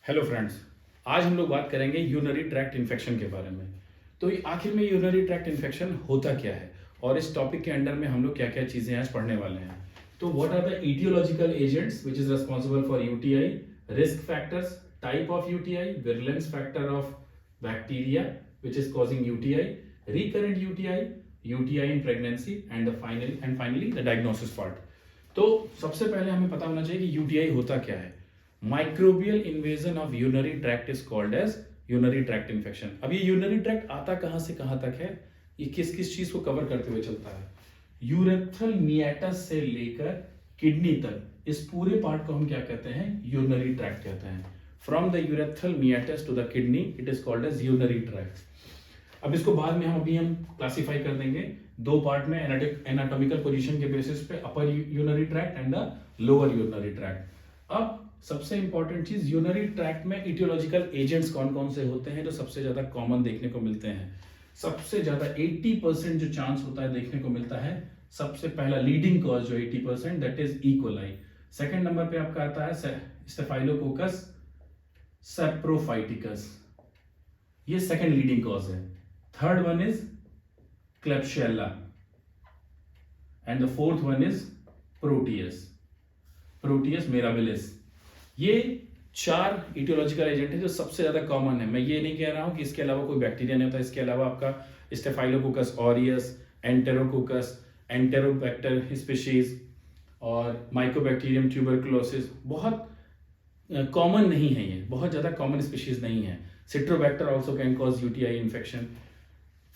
Hello friends. आज हम लोग बात करेंगे यूरिनरी ट्रैक्ट इन्फेक्शन के बारे में। तो आखिर में यूरिनरी ट्रैक्ट इन्फेक्शन होता क्या है और इस टॉपिक के अंडर में हम लोग क्या क्या चीज़ें आज पढ़ने वाले हैं। तो what are the etiological agents which is responsible for UTI, risk factors, type of UTI, virulence factor of bacteria which is causing UTI, recurrent UTI, UTI in pregnancy and finally the diagnosis part. तो सबसे पहले हमें पता होना चाहिए कि UTI होता क्या है। Microbial invasion of urinary tract is called as urinary tract infection. अब ये यूरिनरी ट्रैक्ट आता कहां से कहां तक है, ये किस किस चीज को कवर करते हुए चलता है। यूरेथ्रल मियाटस से लेकर किडनी तक इस पूरे पार्ट को हम क्या कहते हैं, यूरिनरी ट्रैक्ट कहते हैं। From the urethral meatus to the kidney it is called as urinary tract. अब इसको बाद में हम क्लासिफाई कर देंगे दो पार्ट में, एनाटॉमिकल पोजीशन के बेसिस पे, upper urinary tract and the lower urinary tract. अब सबसे इंपॉर्टेंट चीज, यूरिनरी ट्रैक्ट में इटियोलॉजिकल एजेंट्स कौन कौन से होते हैं जो सबसे ज्यादा कॉमन देखने को मिलते हैं। सबसे ज्यादा 80% जो चांस होता है देखने को मिलता है, सबसे पहला लीडिंग कॉज जो 80% that is E coli. Second number पे आपका आता है स्टेफाइलोकोकस सैप्रोफाइटिकस, ये सेकंड लीडिंग कॉज है। Third one is Klebsiella and the fourth one is Proteus mirabilis. ये चार इटियोलॉजिकल एजेंट है जो सबसे ज्यादा कॉमन है। मैं ये नहीं कह रहा हूं कि इसके अलावा कोई बैक्टीरिया नहीं होता, इसके अलावा आपका staphylococcus aureus, enterococcus, enterobacter species और माइकोबैक्टीरियम ट्यूबरकुलोसिस बहुत कॉमन नहीं है, ये बहुत ज्यादा कॉमन स्पीशीज नहीं है। Citrobacter also can cause UTI infection.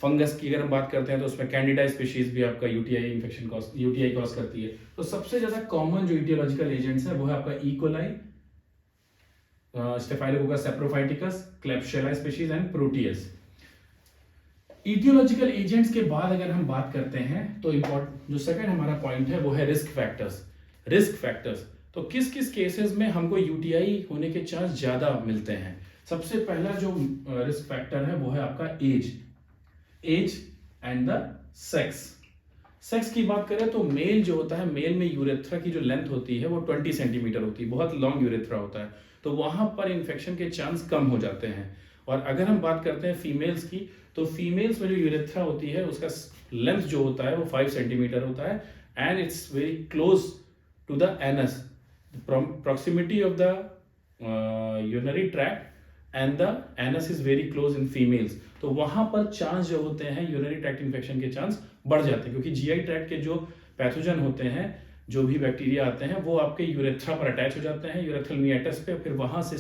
Fungus की अगर हम बात करते हैं तो उसमें कैंडिडा स्पीशीज भी आपका यूटीआई इन्फेक्शन यूटीआई कॉज करती है। तो सबसे ज्यादा कॉमन जो इटियोलॉजिकल एजेंट्स है वो है आपका E coli, staphylococcus saprophyticus, klebsiella species and proteus. Etiological agents के बाद अगर हम बात करते हैं तो इंपॉर्टेंट जो सेकंड हमारा पॉइंट है वो है रिस्क फैक्टर्स। रिस्क फैक्टर्स तो किस किस केसेस में हमको यूटीआई होने के चांस ज्यादा मिलते हैं। सबसे पहला जो रिस्क फैक्टर है वो है आपका एज एंड द सेक्स की बात करें तो मेल जो होता है, मेल में यूरेथ्रा की जो लेंथ होती है वो 20 सेंटीमीटर होती है, बहुत लॉन्ग यूरेथ्रा होता है, तो वहां पर इन्फेक्शन के चांस कम हो जाते हैं। और अगर हम बात करते हैं फीमेल्स की, तो फीमेल्स में जो यूरेथ्रा होती है उसका लेंथ जो होता है वो 5 सेंटीमीटर होता है and it's very close to the anus. Proximity of the urinary tract and the anus is very close in females, तो वहां पर चांस जो होते हैं यूरिनरी ट्रैक्ट इन्फेक्शन के चांस बढ़ जाते हैं, क्योंकि जीआई ट्रैक्ट के जो पैथोजन होते हैं, जो भी बैक्टीरिया आते हैं वो आपके यूरेथ्रा पर अटैच हो जाते हैं, यूरेथ्रल मियाटस पे, फिर वहां से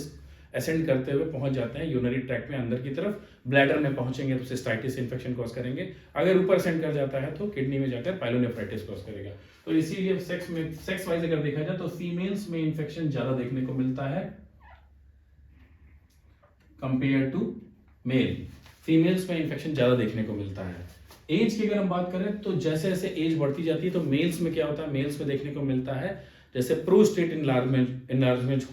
असेंड करते हुए पहुंच जाते हैं यूरिनरी ट्रैक्ट में अंदर की तरफ। ब्लैडर में पहुंचेंगे तो सिस्टाइटिस इन्फेक्शन कॉज करेंगे, अगर ऊपर असेंड कर जाता है तो किडनी में जाकर पाइलोनेफ्राइटिस कॉज करेगा। तो इसीलिए सेक्स वाइज अगर देखा जाए तो फीमेल्स में इन्फेक्शन ज्यादा देखने को मिलता है कंपेयर टू मेल। फीमेल्स में इन्फेक्शन ज्यादा देखने को मिलता है। एज की अगर हम बात करें तो जैसे जैसे एज बढ़ती जाती है तो मेल्स में क्या होता है, मेल्स में देखने को मिलता है जैसे प्रोस्टेट इनलार्जमेंट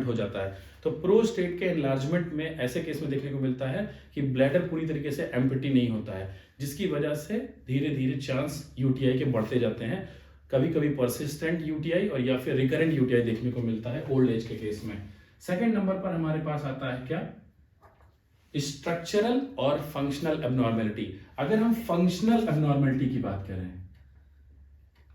हो जाता है। तो प्रोस्टेट के इनलार्जमेंट में ऐसे केस में देखने को मिलता है कि ब्लैडर पूरी तरीके से एम्प्टी नहीं होता है, जिसकी वजह से धीरे धीरे चांस यूटीआई के बढ़ते जाते हैं। कभी कभी परसिस्टेंट यूटीआई और या फिर रिकरेंट यूटीआई देखने को मिलता है ओल्ड एज के केस में। सेकेंड नंबर पर हमारे पास आता है क्या, स्ट्रक्चरल और फंक्शनल एबनॉर्मेलिटी। अगर हम फंक्शनल एबनॉर्मेलिटी की बात करें,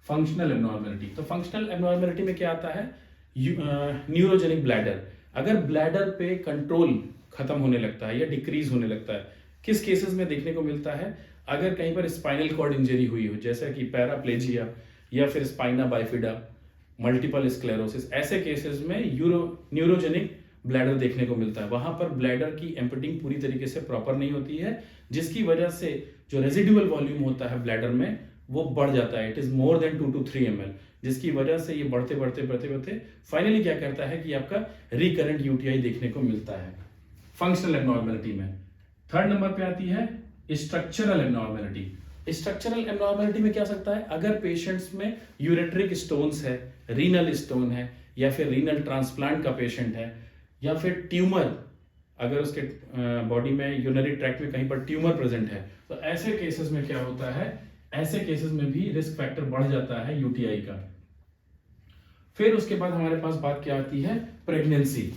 फंक्शनल एबनॉर्मेलिटी, तो फंक्शनल एबनॉर्मेलिटी में क्या आता है, न्यूरोजेनिक ब्लैडर। अगर ब्लैडर पे कंट्रोल खत्म होने लगता है या डिक्रीज होने लगता है, किस केसेस में देखने को मिलता है, अगर कहीं पर स्पाइनल कॉर्ड इंजरी हुई हो जैसे कि पैराप्लेजिया या फिर स्पाइना बाइफिडा, मल्टीपल स्क्लेरोसिस, ऐसे केसेस में न्यूरोजेनिक ब्लैडर देखने को मिलता है। वहां पर ब्लैडर की एम्पटिंग पूरी तरीके से प्रॉपर नहीं होती है, जिसकी वजह से जो रेजिडुअल वॉल्यूम होता है ब्लैडर में वो बढ़ जाता है, it is more than 2 to 3 ml, जिसकी वजह से ये बढ़ते बढ़ते बढ़ते बढ़ते फाइनली क्या करता है कि आपका रिकरेंट यूटीआई देखने को मिलता है फंक्शनल एबनॉर्मेलिटी में। थर्ड नंबर पे आती है स्ट्रक्चरल एबनॉर्मेलिटी। स्ट्रक्चरल एबनॉर्मेलिटी में क्या सकता है, अगर पेशेंट्स में यूरेट्रिक स्टोन्स है, रीनल स्टोन है, या फिर रीनल ट्रांसप्लांट का पेशेंट है, या फिर ट्यूमर, अगर उसके बॉडी में यूरिनरी ट्रैक्ट में कहीं पर ट्यूमर प्रेजेंट है, तो ऐसे केसेस में क्या होता है, ऐसे केसेस में भी रिस्क फैक्टर बढ़ जाता है यूटीआई का। फिर उसके बाद हमारे पास बात क्या आती है, प्रेगनेंसी।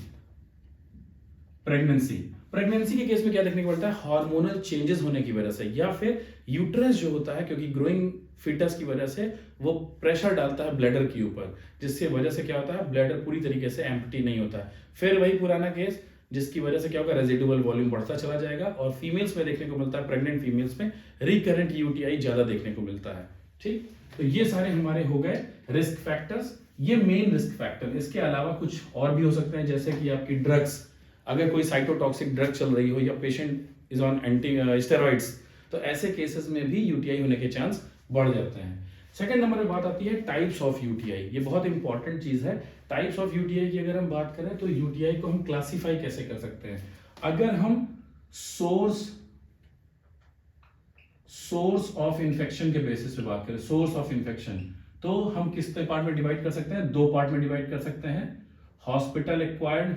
प्रेगनेंसी के केस में क्या देखने को मिलता है, हार्मोनल चेंजेस होने की वजह से, या फिर यूट्रस जो होता है क्योंकि ग्रोइंग फीटस की वजह से वो प्रेशर डालता है ब्लैडर के ऊपर, जिसकी वजह से क्या होता है, ब्लैडर पूरी तरीके से एम्प्टी नहीं होता है। फिर वही पुराना केस जिसकी वजह से क्या होगा, रेजिडुअल वॉल्यूम बढ़ता चला जाएगा। और फीमेल्स में देखने को मिलता है, प्रेग्नेंट फीमेल्स में रिकरेंट यूटीआई ज्यादा देखने को मिलता है। ठीक, तो ये सारे हमारे हो गए रिस्क फैक्टर्स, ये मेन रिस्क फैक्टर। इसके अलावा कुछ और भी हो सकते हैं, जैसे कि आपकी ड्रग्स, अगर कोई साइटोटॉक्सिक ड्रग चल रही हो या patient is on anti steroids, तो ऐसे केसेस में भी यूटीआई होने के चांस बढ़ जाते हैं। सेकंड नंबर पे बात आती है टाइप्स ऑफ यूटीआई। ये बहुत इंपॉर्टेंट चीज है। टाइप्स ऑफ यूटीआई की अगर हम बात करें तो यूटीआई को हम क्लासिफाई कैसे कर सकते हैं, अगर हम सोर्स ऑफ इन्फेक्शन के बेसिस पे बात करें, सोर्स ऑफ इन्फेक्शन, तो हम किस पार्ट में डिवाइड कर सकते हैं, दो पार्ट में डिवाइड कर सकते हैं, हॉस्पिटल एक्वायर्ड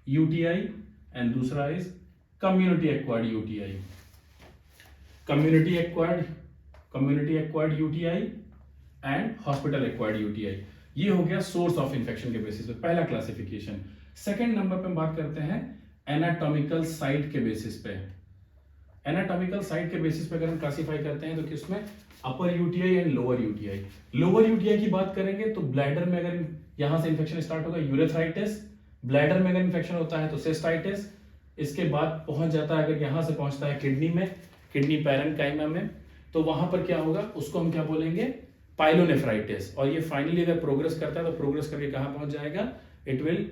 यूटीआई एंड दूसरा is community acquired UTI. Community acquired UTI and hospital acquired UTI, ये हो गया सोर्स ऑफ इन्फेक्शन के बेसिस पे पहला क्लासिफिकेशन। सेकंड नंबर पे हम बात करते हैं एनाटॉमिकल साइट के बेसिस पे। एनाटॉमिकल साइट के बेसिस पे अगर हम क्लासिफाई करते हैं तो किसमें, upper UTI and lower UTI. Lower UTI की बात करेंगे तो ब्लैडर में अगर यहां से इंफेक्शन स्टार्ट होगा यूरेथ्राइटिस, ब्लैडर में अगर इंफेक्शन होता है तो सिस्टाइटिस, इसके बाद पहुंच जाता है, अगर यहां से पहुंचता है किडनी में, किडनी पैरेन्काइमा में, तो वहां पर क्या होगा, उसको हम क्या बोलेंगे, पाइलोनेफ्राइटिस। और ये फाइनली अगर प्रोग्रेस करता है तो प्रोग्रेस करके कहां पहुंच जाएगा, it will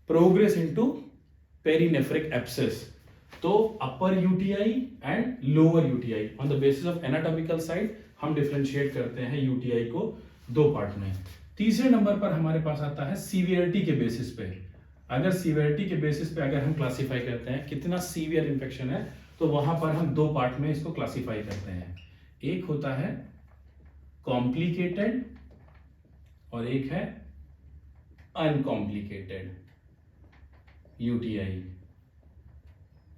progress into perinephric abscess. तो upper UTI and lower UTI on the basis of anatomical site हम डिफरेंशिएट करते हैं यूटीआई को दो पार्ट में। तीसरे नंबर पर हमारे पास आता है सीवियरिटी के बेसिस पे। अगर सीवियरिटी के बेसिस पे अगर हम क्लासिफाई करते हैं कितना सीवियर इंफेक्शन है, तो वहां पर हम दो पार्ट में इसको क्लासिफाई करते हैं। एक होता है कॉम्प्लिकेटेड और एक है अनकॉम्प्लिकेटेड यूटीआई।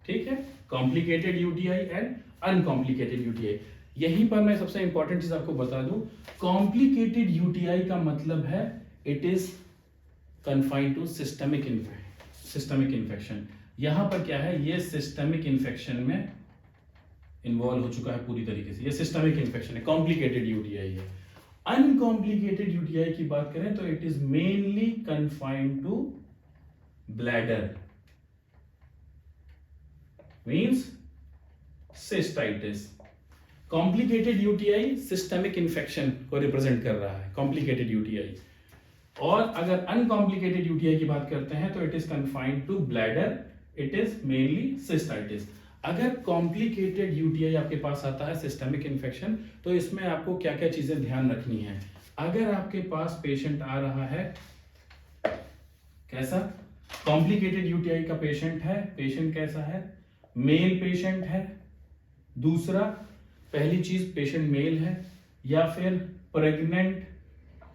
ठीक है, complicated UTI and uncomplicated UTI. यहीं पर मैं सबसे इंपॉर्टेंट चीज आपको बता दूं, कॉम्प्लिकेटेड यूटीआई का मतलब है it is confined to systemic infection. यहां पर क्या है, ये सिस्टमिक इन्फेक्शन में इन्वॉल्व हो चुका है पूरी तरीके से, ये सिस्टमिक इन्फेक्शन है, कॉम्प्लिकेटेड यूटीआई है। अनकॉम्प्लिकेटेड यूटीआई की बात करें तो it is mainly confined to bladder, means cystitis. Complicated UTI systemic infection को रिप्रेजेंट कर रहा है, कॉम्प्लिकेटेड यूटीआई। और अगर अनकॉम्प्लिकेटेड यूटीआई की बात करते हैं तो it is confined to bladder, it is mainly cystitis. अगर कॉम्प्लिकेटेड यूटीआई आपके पास आता है सिस्टमिक इन्फेक्शन, तो इसमें आपको क्या क्या चीजें ध्यान रखनी है। अगर आपके पास पेशेंट आ रहा है कैसा, कॉम्प्लिकेटेड यूटीआई का पेशेंट है, पेशेंट कैसा है, मेल पेशेंट है। दूसरा, पहली चीज पेशेंट मेल है, या फिर प्रेग्नेंट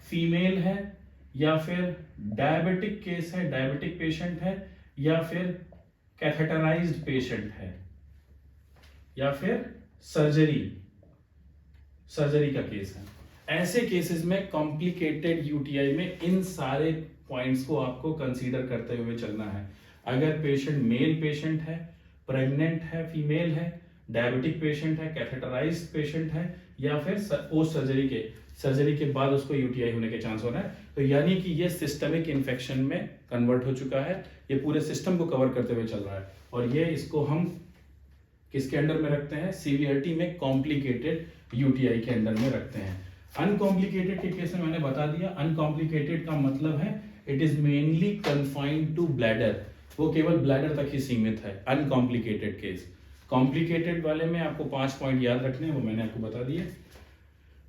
फीमेल है, या फिर डायबिटिक केस है, डायबिटिक पेशेंट है, या फिर कैथेटराइज्ड पेशेंट है, या फिर सर्जरी का केस है। ऐसे केसेस में कॉम्प्लिकेटेड यूटीआई में इन सारे पॉइंट्स को आपको कंसीडर करते हुए चलना है। अगर पेशेंट मेल पेशेंट है, प्रेग्नेंट है, फीमेल है, डायबिटिक पेशेंट है, कैथेटराइज्ड पेशेंट है, या फिर पोस्ट सर्जरी के बाद उसको यूटीआई होने के चांस हो रहा है, तो यानी कि ये सिस्टमिक इन्फेक्शन में कन्वर्ट हो चुका है, ये पूरे सिस्टम को कवर करते हुए चल रहा है। और ये इसको हम किसके अंडर में रखते हैं, सीवियरिटी में कॉम्प्लिकेटेड यूटीआई के अंडर में रखते हैं। अनकॉम्प्लिकेटेड के केस में मैंने बता दिया, अनकॉम्प्लिकेटेड का मतलब है it is mainly confined to bladder, वो केवल ब्लैडर तक ही सीमित है अनकॉम्प्लिकेटेड केस। कॉम्प्लिकेटेड वाले में आपको 5 पॉइंट याद रखने हैं, वो मैंने आपको बता दिए।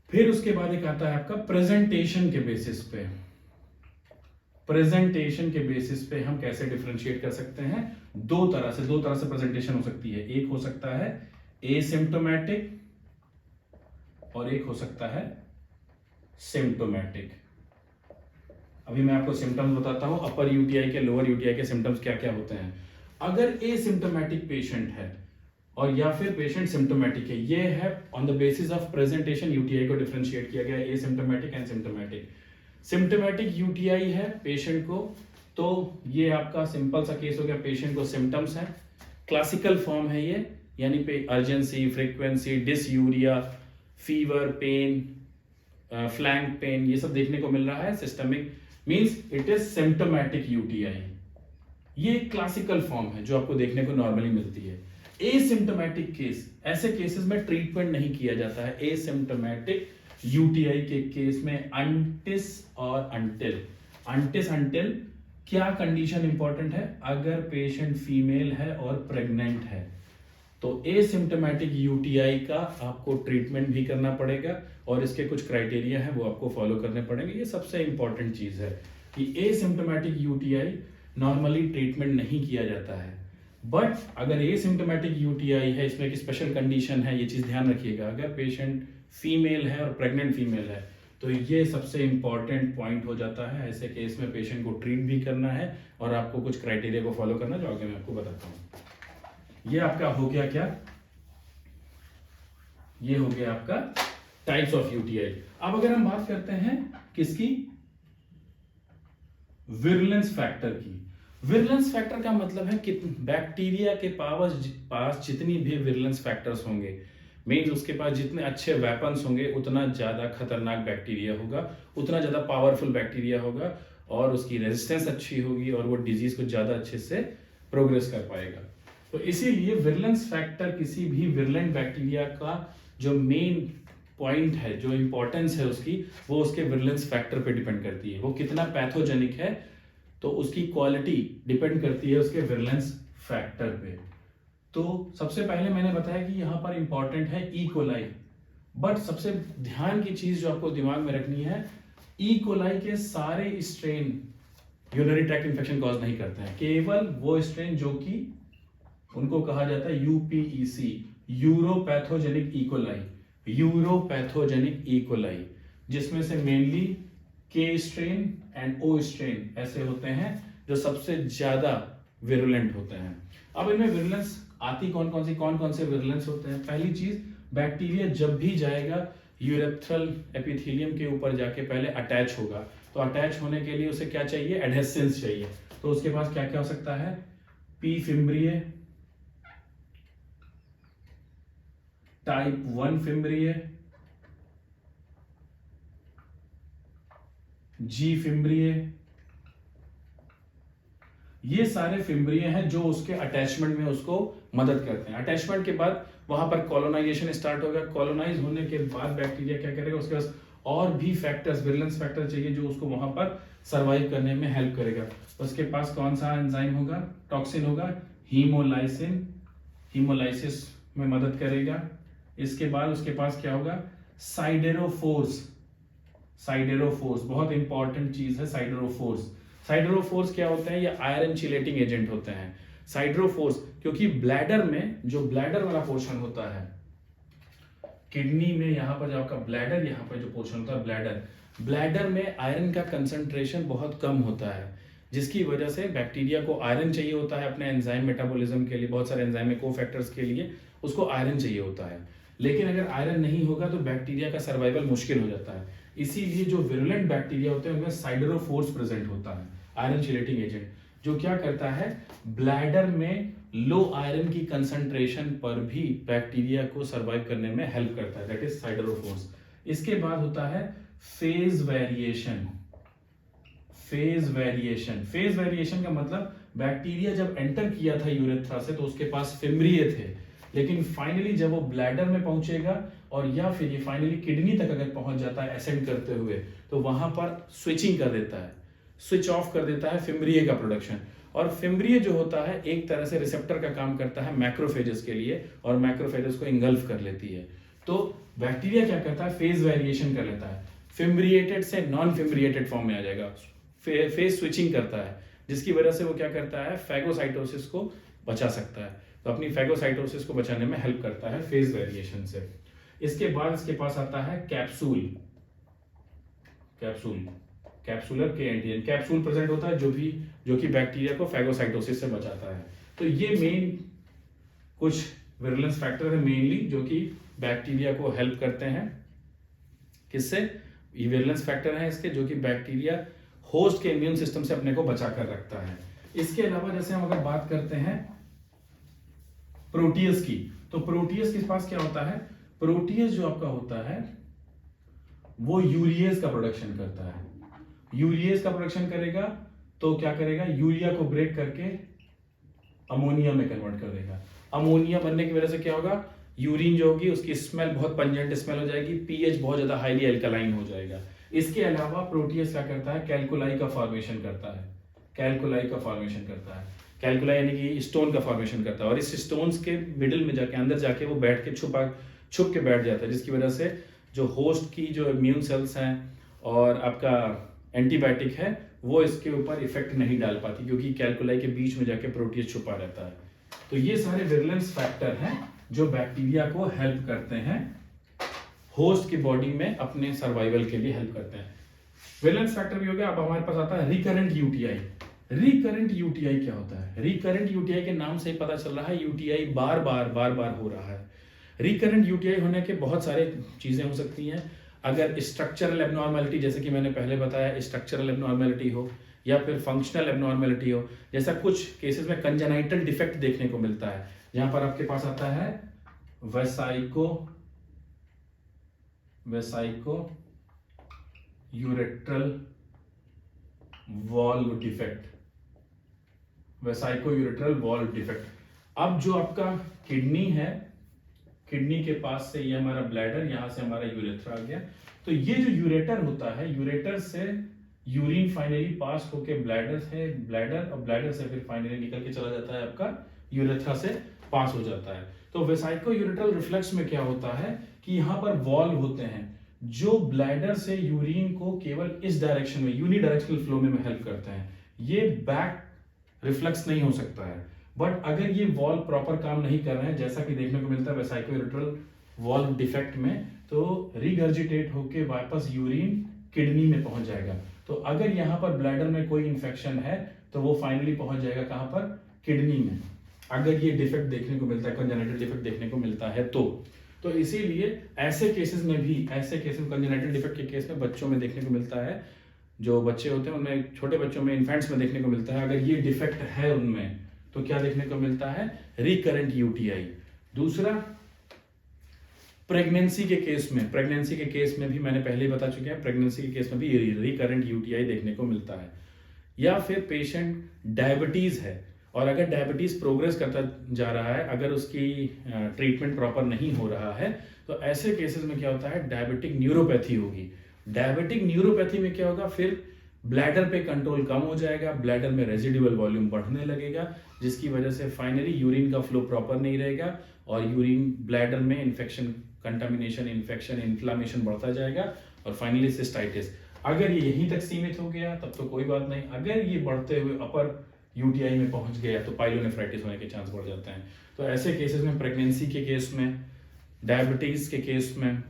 फिर उसके बाद एक आता है आपका प्रेजेंटेशन के बेसिस पे। प्रेजेंटेशन के बेसिस पे हम कैसे डिफरेंशिएट कर सकते हैं, दो तरह से प्रेजेंटेशन हो सकती है। एक हो सकता है एसिम्प्टोमेटिक और एक हो सकता है सिम्प्टोमेटिक। अभी मैं आपको सिम्टम्स बताता हूं, अपर यूटीआई के लोअर यूटीआई के सिम्टम्स क्या क्या होते हैं। अगर एसिम्प्टोमेटिक पेशेंट है और या फिर पेशेंट सिम्प्टोमेटिक है, ये है on the basis of presentation UTI को डिफरेंशिएट किया गया है, asymptomatic and symptomatic. Symptomatic UTI है पेशेंट को तो ये आपका सिंपल सा केस हो गया, पेशेंट को सिम्टम्स है, क्लासिकल फॉर्म है ये, यानी पे urgency, frequency, dysuria, fever, pain, flank pain, ये सब देखने को मिल रहा है। Systemic means it is symptomatic UTI. ये क्लासिकल फॉर्म है जो आपको देखने को नॉर्मली मिलती है। एसिम्टोमेटिक केस, ऐसे केसेस में ट्रीटमेंट नहीं किया जाता है। एसिम्टोमेटिक यूटीआई के केस में अनटिस और अंटिल क्या कंडीशन इंपॉर्टेंट है, अगर पेशेंट फीमेल है और प्रेग्नेंट है तो एसिम्टोमेटिक यूटीआई का आपको ट्रीटमेंट भी करना पड़ेगा और इसके कुछ क्राइटेरिया है वो आपको फॉलो करने पड़ेंगे। ये सबसे इंपॉर्टेंट चीज है कि एसिम्टोमेटिक यूटीआई नॉर्मली ट्रीटमेंट नहीं किया जाता है। बट अगर एसिम्टोमेटिक यूटीआई है, इसमें एक स्पेशल कंडीशन है, ये चीज ध्यान रखिएगा। अगर पेशेंट फीमेल है और प्रेग्नेंट फीमेल है तो ये सबसे इंपॉर्टेंट पॉइंट हो जाता है। ऐसे केस में पेशेंट को ट्रीट भी करना है और आपको कुछ क्राइटेरिया को फॉलो करना, जो आगे मैं आपको बताता हूं। ये आपका हो गया क्या, ये हो गया आपका टाइप्स ऑफ यूटीआई। अब अगर हम बात करते हैं किसकी, विरुलेंस फैक्टर की। विरुलेंस फैक्टर का मतलब है कि बैक्टीरिया के पास जितनी भी विरुलेंस फैक्टर्स होंगे, मीन्स उसके पास जितने अच्छे वेपन्स होंगे उतना ज्यादा खतरनाक बैक्टीरिया होगा, उतना ज्यादा पावरफुल बैक्टीरिया होगा और उसकी रेजिस्टेंस अच्छी होगी और वो डिजीज को ज्यादा अच्छे से प्रोग्रेस कर पाएगा। तो इसीलिए विरुलेंस फैक्टर किसी भी विरुलेंट बैक्टीरिया का जो मेन पॉइंट है, जो इंपॉर्टेंस है उसकी, वो उसके विरुलेंस फैक्टर पे डिपेंड करती है। वो कितना पैथोजेनिक है तो उसकी क्वालिटी डिपेंड करती है उसके विरुलेंस फैक्टर पे। तो सबसे पहले मैंने बताया कि यहां पर इंपॉर्टेंट है ई कोलाई, बट सबसे ध्यान की चीज जो आपको दिमाग में रखनी है, ई कोलाई के सारे strain urinary tract infection cause नहीं करते हैं। केवल वो स्ट्रेन जो कि उनको कहा जाता है यूपीईसी, यूरोपैथोजेनिक इकोलाई, यूरोपैथोजेनिक इकोलाई, जिसमें से मेनली के स्ट्रेन एंड ओ स्ट्रेन ऐसे होते हैं जो सबसे ज्यादा विरुलेंट होते हैं। अब इनमें विरुलेंस आती कौन कौन से विरुलेंस होते हैं। पहली चीज, बैक्टीरिया जब भी जाएगा यूरेथ्रल एपिथेलियम के ऊपर जाके पहले अटैच होगा, तो अटैच होने के लिए उसे क्या चाहिए, एडहेसेंस चाहिए। तो उसके पास क्या क्या हो सकता है, पी फिम्ब्रिये, टाइप 1 फिम्ब्रिये, जी फिम्ब्रिये, ये सारे फिम्ब्रिये हैं जो उसके अटैचमेंट में उसको मदद करते हैं। अटैचमेंट के बाद वहां पर कॉलोनाइजेशन स्टार्ट होगा। कॉलोनाइज होने के बाद बैक्टीरिया क्या करेगा, उसके पास और भी फैक्टर्स, विरुलेंस फैक्टर चाहिए जो उसको वहां पर सर्वाइव करने में हेल्प करेगा। उसके पास कौन सा एंजाइम होगा, टॉक्सिन होगा, हीमोलाइसिन, हीमोलाइसिस में मदद करेगा। इसके बाद उसके पास क्या होगा, साइडेरोफोर्स, साइडेरोफोर्स बहुत इंपॉर्टेंट चीज है। साइडेरोफोर्स, साइडेरोफोर्स क्या होते हैं, ये आयरन चिलेटिंग एजेंट होते हैं। साइडेरोफोर्स क्योंकि ब्लैडर में, जो ब्लैडर वाला पोर्शन होता है किडनी में, यहाँ पर जो आपका ब्लैडर, यहाँ पर जो पोर्शन होता है ब्लैडर, ब्लैडर में आयरन का कंसंट्रेशन बहुत कम होता है, जिसकी वजह से बैक्टीरिया को आयरन चाहिए होता है अपने एंजाइम मेटाबॉलिज्म के लिए, बहुत सारे एंजाइम कोफैक्टर्स के लिए उसको आयरन चाहिए होता है। लेकिन अगर आयरन नहीं होगा तो बैक्टीरिया का सर्वाइवल मुश्किल हो जाता है। इसीलिए जो विरुलेंट बैक्टीरिया होते हैं उनमें साइडेरोफोर्स प्रेजेंट होता है, आयरन चिलेटिंग एजेंट, जो क्या करता है, ब्लैडर में लो आयरन की कंसंट्रेशन पर भी बैक्टीरिया को सर्वाइव करने में हेल्प करता है, दैट इज साइडेरोफोर्स। इसके बाद होता है phase variation. Phase variation, phase variation का मतलब बैक्टीरिया जब एंटर किया था यूरेथ्रा से तो उसके पास फिम्ब्रिये थे, लेकिन फाइनली जब वो ब्लैडर में पहुंचेगा और या फिर ये फाइनली किडनी तक अगर पहुंच जाता है एसेंड करते हुए, तो वहां पर स्विचिंग कर देता है, स्विच ऑफ कर देता है फिम्ब्रिये का प्रोडक्शन। और फिम्ब्रिये जो होता है एक तरह से रिसेप्टर का काम करता है मैक्रोफेजेस के लिए, और मैक्रोफेजेस को इंगल्फ कर लेती है। तो बैक्टीरिया क्या करता है, फेज वेरिएशन कर लेता है, फिम्ब्रिएटेड से नॉन फिम्ब्रिएटेड फॉर्म में आ जाएगा, फेज स्विचिंग करता है, जिसकी वजह से वो क्या करता है, फैगोसाइटोसिस को बचा सकता है। तो अपनी फैगोसाइटोसिस को बचाने में हेल्प करता है फेज वेरिएशन से। इसके बाद इसके पास आता है कैप्सूल, कैप्सूल, कैप्सूलर के एंटीजन, कैप्सूल प्रेजेंट होता है जो कि बैक्टीरिया को फैगोसाइटोसिस से बचाता है। तो ये मेन कुछ विरुलेंस फैक्टर है मेनली जो कि बैक्टीरिया को हेल्प करते हैं। किससे, ये विरुलेंस फैक्टर है इसके जो कि बैक्टीरिया होस्ट के इम्यून सिस्टम से अपने को बचा कर रखता है। इसके अलावा जैसे हम अगर बात करते हैं प्रोटीयस की, तो प्रोटीयस के पास क्या होता है, प्रोटीयस जो आपका होता है वो यूरिएज का प्रोडक्शन करता है। यूरिएज का प्रोडक्शन करेगा तो क्या करेगा, यूरिया को ब्रेक करके अमोनिया में कन्वर्ट कर देगा। अमोनिया बनने की वजह से क्या होगा, यूरिन जो होगी उसकी स्मेल बहुत पंजेंट स्मेल हो जाएगी, पीएच बहुत ज्यादा हाईली अल्कलाइन हो जाएगा। इसके अलावा प्रोटीयस क्या करता है, कैल्कुलाई का फॉर्मेशन करता है। कैल्कुलाई का फॉर्मेशन करता है, कैल्कुलाई यानी कि स्टोन का फॉर्मेशन करता है, और इस स्टोन्स के मिडिल में जाके अंदर जाके वो बैठ के छुप के बैठ जाता है, जिसकी वजह से जो होस्ट की जो इम्यून सेल्स हैं और आपका एंटीबायोटिक है वो इसके ऊपर इफेक्ट नहीं डाल पाती, क्योंकि कैल्कुलाई के बीच में जाके प्रोटीयस छुपा रहता है। तो ये सारे विरुलेंस फैक्टर हैं जो बैक्टीरिया को हेल्प करते हैं, होस्ट की बॉडी में अपने सर्वाइवल के लिए हेल्प करते हैं। विरुलेंस फैक्टर भी हो गया। अब हमारे पास आता है रिकरेंट यूटीआई। रिकरेंट यूटीआई क्या होता है, रिकरेंट यूटीआई के नाम से ही पता चल रहा है यूटीआई बार बार हो रहा है। रिकरेंट यूटीआई होने के बहुत सारे चीजें हो सकती हैं। अगर स्ट्रक्चरल एबनॉर्मेलिटी, जैसे कि मैंने पहले बताया, स्ट्रक्चरल एबनॉर्मेलिटी हो या फिर फंक्शनल एबनॉर्मेलिटी हो, जैसा कुछ केसेस में कंजेनाइटल डिफेक्ट देखने को मिलता है, जहां पर आपके पास आता है vesico ureteral valve defect, vesico ureteral valve defect. अब जो आपका किडनी है, किडनी के पास से ये हमारा ब्लैडर, यहां से हमारा यूरेथ्रा आ गया, तो ये जो यूरेटर होता है, यूरेटर से यूरिन फाइनली पास होके ब्लैडर और ब्लैडर से फिर फाइनली निकल के चला जाता है आपका यूरेथ्रा से पास हो जाता है। तो वेसाइको यूरेट्रल रिफ्लेक्स में क्या होता है कि यहाँ पर वॉल्व होते हैं जो ब्लैडर से यूरिन को केवल इस डायरेक्शन में यूनिडायरेक्शनल फ्लो में हेल्प करते हैं। ये बैक रिफ्लेक्स नहीं हो सकता है, बट अगर ये वॉल्व प्रॉपर काम नहीं कर रहे हैं, जैसा कि देखने को मिलता है वेसाइको यूरेट्रल वॉल्व डिफेक्ट में, तो रिगर्जिटेट होके वापस यूरिन किडनी में पहुंच जाएगा। तो अगर यहाँ पर ब्लैडर में कोई इंफेक्शन है तो वो फाइनली पहुंच जाएगा कहां पर, किडनी में, अगर ये डिफेक्ट देखने को मिलता है, कंजेनिटल डिफेक्ट देखने को मिलता है तो इसीलिए ऐसे केसेस में भी, ऐसे केसेस कंजेनिटल डिफेक्ट के केस में बच्चों में देखने को मिलता है, जो बच्चे होते हैं उनमें, छोटे बच्चों में, इन्फेंट्स में देखने को मिलता है। अगर ये डिफेक्ट है उनमें तो क्या देखने को मिलता है, रिकरेंट यूटीआई। दूसरा, प्रेगनेंसी के केस में भी मैंने पहले ही बता चुके हैं, प्रेगनेंसी के केस में भी रिकरेंट यूटीआई देखने को मिलता है। या फिर पेशेंट डायबिटीज है और अगर डायबिटीज प्रोग्रेस करता जा रहा है, अगर उसकी ट्रीटमेंट प्रॉपर नहीं हो रहा है, तो ऐसे केसेस में क्या होता है, डायबिटिक न्यूरोपैथी होगी। डायबिटिक न्यूरोपैथी में क्या होगा, फिर ब्लैडर पे कंट्रोल कम हो जाएगा, ब्लैडर में रेजिडुअल वॉल्यूम बढ़ने लगेगा, जिसकी वजह से फाइनली यूरिन का फ्लो प्रॉपर नहीं रहेगा और यूरिन ब्लैडर में इन्फेक्शन, कंटामिनेशन, इन्फेक्शन, इन्फ्लामेशन बढ़ता जाएगा और फाइनली सिस्टाइटिस। अगर ये यहीं तक सीमित हो गया तब तो कोई बात नहीं, अगर ये बढ़ते हुए अपर यूटीआई में पहुंच गया तो पाइलोनेफ्राइटिस होने के चांस बढ़ जाते हैं। तो ऐसे केसेस में, प्रेगनेंसी के केस में, डायबिटीज के केस में,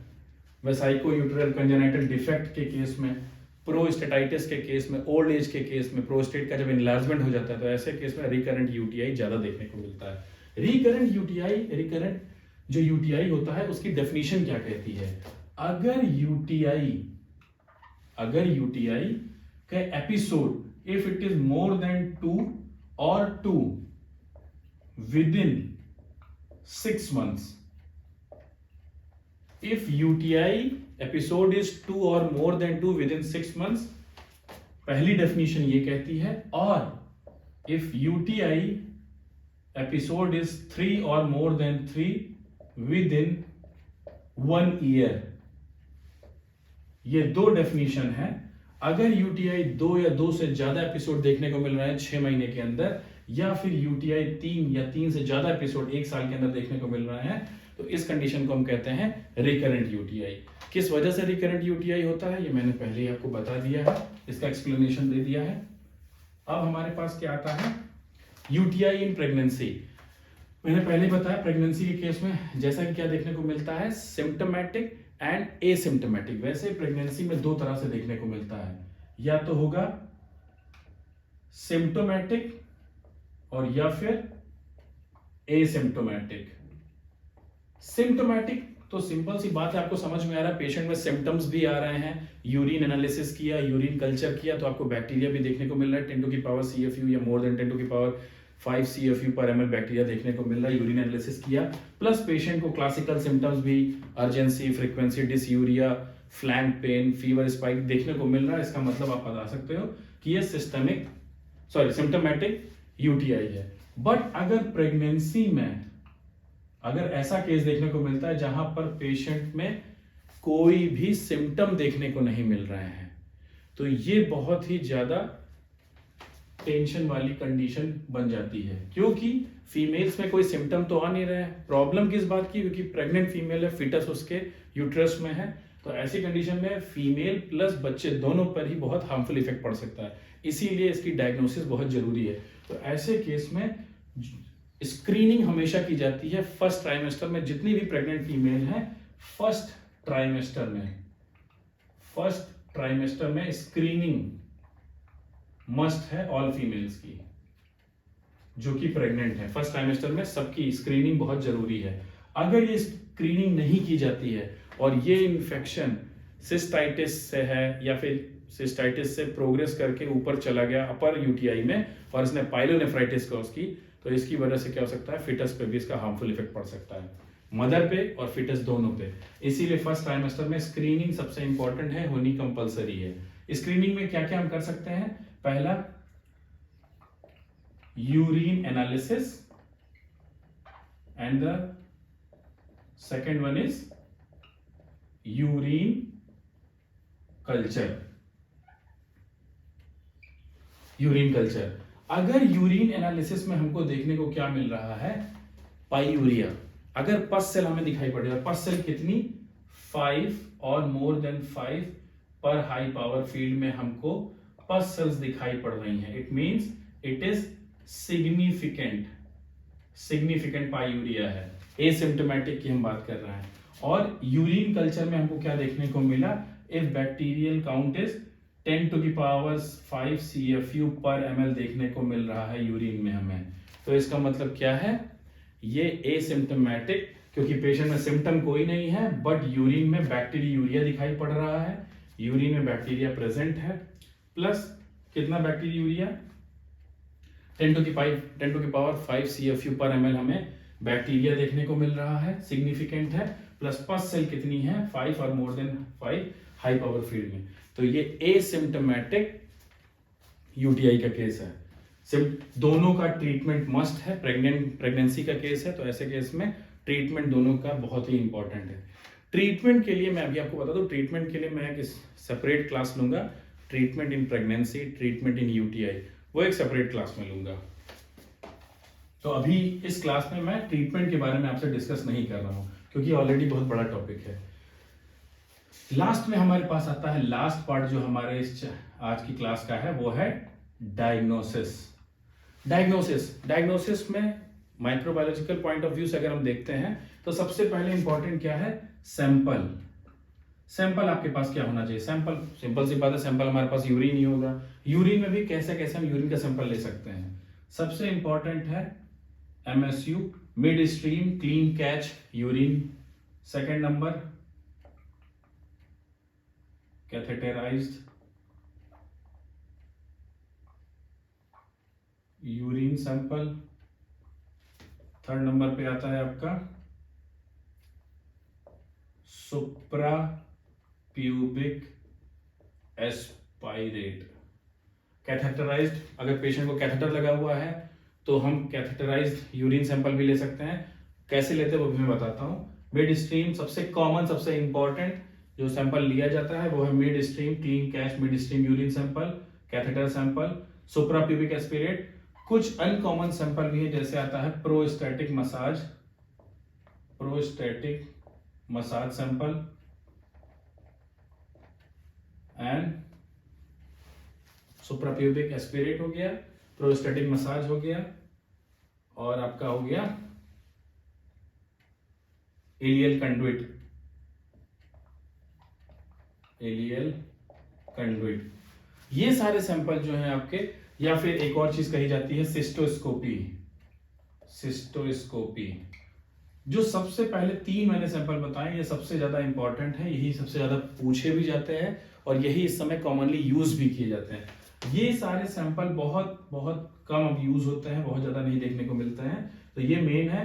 वेसाइको यूट्रल कंजेनाइटल डिफेक्ट के केस में, प्रोस्टेटाइटिस के केस में, ओल्ड एज के केस में, प्रोस्टेट का जब इनलार्जमेंट हो जाता है, तो ऐसे केस में रिकरेंट यूटीआई ज्यादा देखने को मिलता है। रिकरेंट जो यूटीआई होता है उसकी डेफिनेशन क्या कहती है, अगर यूटीआई का episode, if it is more than 2 or 2 within 6 months, if UTI episode is 2 or more than 2 within 6 months, पहली डेफिनेशन ये कहती है, और if UTI episode is 3 or more than 3 within 1 year, ये दो डेफिनेशन है। अगर यूटीआई 2 या 2 से ज्यादा एपिसोड देखने को मिल रहा है 6 महीने के अंदर, या फिर यूटीआई 3 या 3 से ज्यादा एपिसोड 1 साल के अंदर देखने को मिल रहा है, तो इस कंडीशन को हम कहते हैं रिकरेंट यूटीआई। किस वजह से रिकरेंट यूटीआई होता है ये मैंने पहले ही आपको बता दिया है, इसका एक्सप्लेनेशन दे दिया है। अब हमारे पास क्या आता है, यूटीआई इन प्रेगनेंसी। मैंने पहले बताया प्रेगनेंसी के केस में जैसा कि क्या देखने को मिलता है, सिम्टोमेटिक एंड एसिम्टोमेटिक। वैसे प्रेगनेंसी में दो तरह से देखने को मिलता है, या तो होगा सिम्टोमेटिक और या फिर एसिम्टोमेटिक। सिम्टोमेटिक तो सिंपल सी बात है, आपको समझ में आ रहा है, पेशेंट में सिम्टम्स भी आ रहे हैं, यूरिन एनालिसिस किया, यूरिन कल्चर किया, तो आपको बैक्टीरिया भी देखने को मिल रहा है 10 टू की पावर CFU या मोर देन 10 टू की पावर 5 CFU पर ml बैक्टीरिया देखने को मिल रहा है, यूरिन एनालिसिस किया, प्लस पेशेंट को क्लासिकल सिम्टम्स भी urgency, frequency, dysuria, flank pain, fever spike देखने को मिल रहा है। इसका मतलब आप बता सकते हो कि ये सिम्टोमेटिक यूटीआई है। बट अगर प्रेगनेंसी में अगर ऐसा केस देखने को मिलता है जहां पर पेशेंट में कोई भी सिम्टम देखने को नहीं मिल रहे हैं, तो ये बहुत ही ज्यादा टेंशन वाली कंडीशन बन जाती है, क्योंकि फीमेल्स में कोई सिम्टम तो आ नहीं रहे हैं। प्रॉब्लम किस बात की? क्योंकि प्रेग्नेंट फीमेल है, फिटस उसके यूट्रस में है, तो ऐसी कंडीशन में फीमेल प्लस बच्चे दोनों पर ही बहुत हार्मफुल इफेक्ट पड़ सकता है, इसीलिए इसकी डायग्नोसिस बहुत जरूरी है। तो ऐसे केस में स्क्रीनिंग हमेशा की जाती है फर्स्ट ट्राइमेस्टर में। जितनी भी प्रेग्नेंट फीमेल है फर्स्ट ट्राइमेस्टर में स्क्रीनिंग मस्ट है ऑल फीमेल्स की जो कि प्रेग्नेंट है। फर्स्ट ट्राइमेस्टर में सबकी स्क्रीनिंग बहुत जरूरी है। अगर ये स्क्रीनिंग नहीं की जाती है और ये इन्फेक्शन सिस्टाइटिस से है या फिर सिस्टाइटिस से प्रोग्रेस करके ऊपर चला गया अपर यूटीआई में और इसने पाइलोनेफ्राइटिस कॉज की, तो इसकी वजह से क्या हो सकता है? फिटस पे भी इसका हार्मफुल इफेक्ट पड़ सकता है, मदर पे और फिटस दोनों पे। इसीलिए फर्स्ट ट्राइमेस्टर में स्क्रीनिंग सबसे इंपॉर्टेंट है, होनी कंपलसरी है। स्क्रीनिंग में क्या क्या हम कर सकते हैं? पहला, urine analysis and the second one is urine culture. अगर यूरिन एनालिसिस में हमको देखने को क्या मिल रहा है? पाईयूरिया। अगर पस सेल हमें दिखाई पड़ रही है, पस सेल कितनी? 5 और मोर देन 5 पर हाई पावर फील्ड में हमको पस सेल्स दिखाई पड़ रही हैं, it means it is significant pyuria है। एसिम्प्टोमेटिक की हम बात कर रहे हैं। और यूरिन कल्चर में हमको क्या देखने को मिला? If bacterial count is 10 to की पावर 5 CFU पर ml देखने को मिल रहा है यूरिन में हमें, तो इसका मतलब क्या है? ये एसिम्प्टोमेटिक, क्योंकि पेशेंट में सिम्टम कोई नहीं है बट यूरिन में बैक्टीरिया दिखाई पड़ रहा है, यूरिन में बैक्टीरिया प्रेजेंट है, प्लस कितना बैक्टीरिया? 10 टू की पावर 5 CFU पर ml हमें बैक्टीरिया देखने को मिल रहा है, सिग्निफिकेंट है, प्लस पस सेल कितनी है? 5 और more than 5 high power field में। तो ये एसिम्प्टोमेटिक यूटीआई का केस है। दोनों का ट्रीटमेंट मस्ट है। प्रेगनेंसी का केस है तो ऐसे केस में ट्रीटमेंट दोनों का बहुत ही इंपॉर्टेंट है। ट्रीटमेंट के लिए मैं अभी आपको बता दूं, ट्रीटमेंट के लिए मैं एक सेपरेट क्लास लूंगा, treatment in pregnancy, treatment in UTI, वो एक सेपरेट क्लास में लूंगा। तो अभी इस क्लास में मैं ट्रीटमेंट के बारे में आपसे डिस्कस नहीं कर रहा हूं क्योंकि ऑलरेडी बहुत बड़ा टॉपिक है। लास्ट में हमारे पास आता है लास्ट पार्ट जो हमारे इस आज की क्लास का है, वो है डायग्नोसिस में माइक्रोबायोलॉजिकल पॉइंट ऑफ व्यू से अगर हम देखते हैं तो सबसे पहले इंपॉर्टेंट क्या है? सैंपल आपके पास क्या होना चाहिए? सिंपल सी बात है, सैंपल हमारे पास यूरिन ही होगा। यूरिन में भी कैसे कैसे हम यूरिन का सैंपल ले सकते हैं? सबसे इंपॉर्टेंट है MSU, mid stream clean catch urine. Second number catheterized urine sample. Third number पे आता है आपका सुप्रा प्यूबिक एस्पायरेट। कैथेटराइज्ड, अगर पेशेंट को कैथेटर लगा हुआ है तो हम कैथेटराइज्ड यूरिन सैंपल भी ले सकते हैं। कैसे लेते हैं वो भी मैं बताता हूं। मिड स्ट्रीम सबसे कॉमन, सबसे इंपॉर्टेंट जो सैंपल लिया जाता है वो है mid stream clean catch mid stream urine sample, catheter sample, supra pubic aspirate. कुछ अनकॉमन सैंपल भी है, जैसे आता है prostatic massage sample and supra pubic aspirate हो गया, प्रोस्टैटिक मसाज हो गया, और आपका हो गया एलियल कंडुइट। ये सारे सैंपल जो हैं आपके, या फिर एक और चीज कही जाती है सिस्टोस्कोपी। जो सबसे पहले 3 मैंने सैंपल बताए, ये सबसे ज्यादा इंपॉर्टेंट है, यही सबसे ज्यादा पूछे भी जाते हैं और यही इस समय कॉमनली यूज भी किए जाते हैं। ये सारे सैंपल बहुत बहुत कम अब यूज होते हैं, बहुत ज्यादा नहीं देखने को मिलते हैं। तो ये मेन है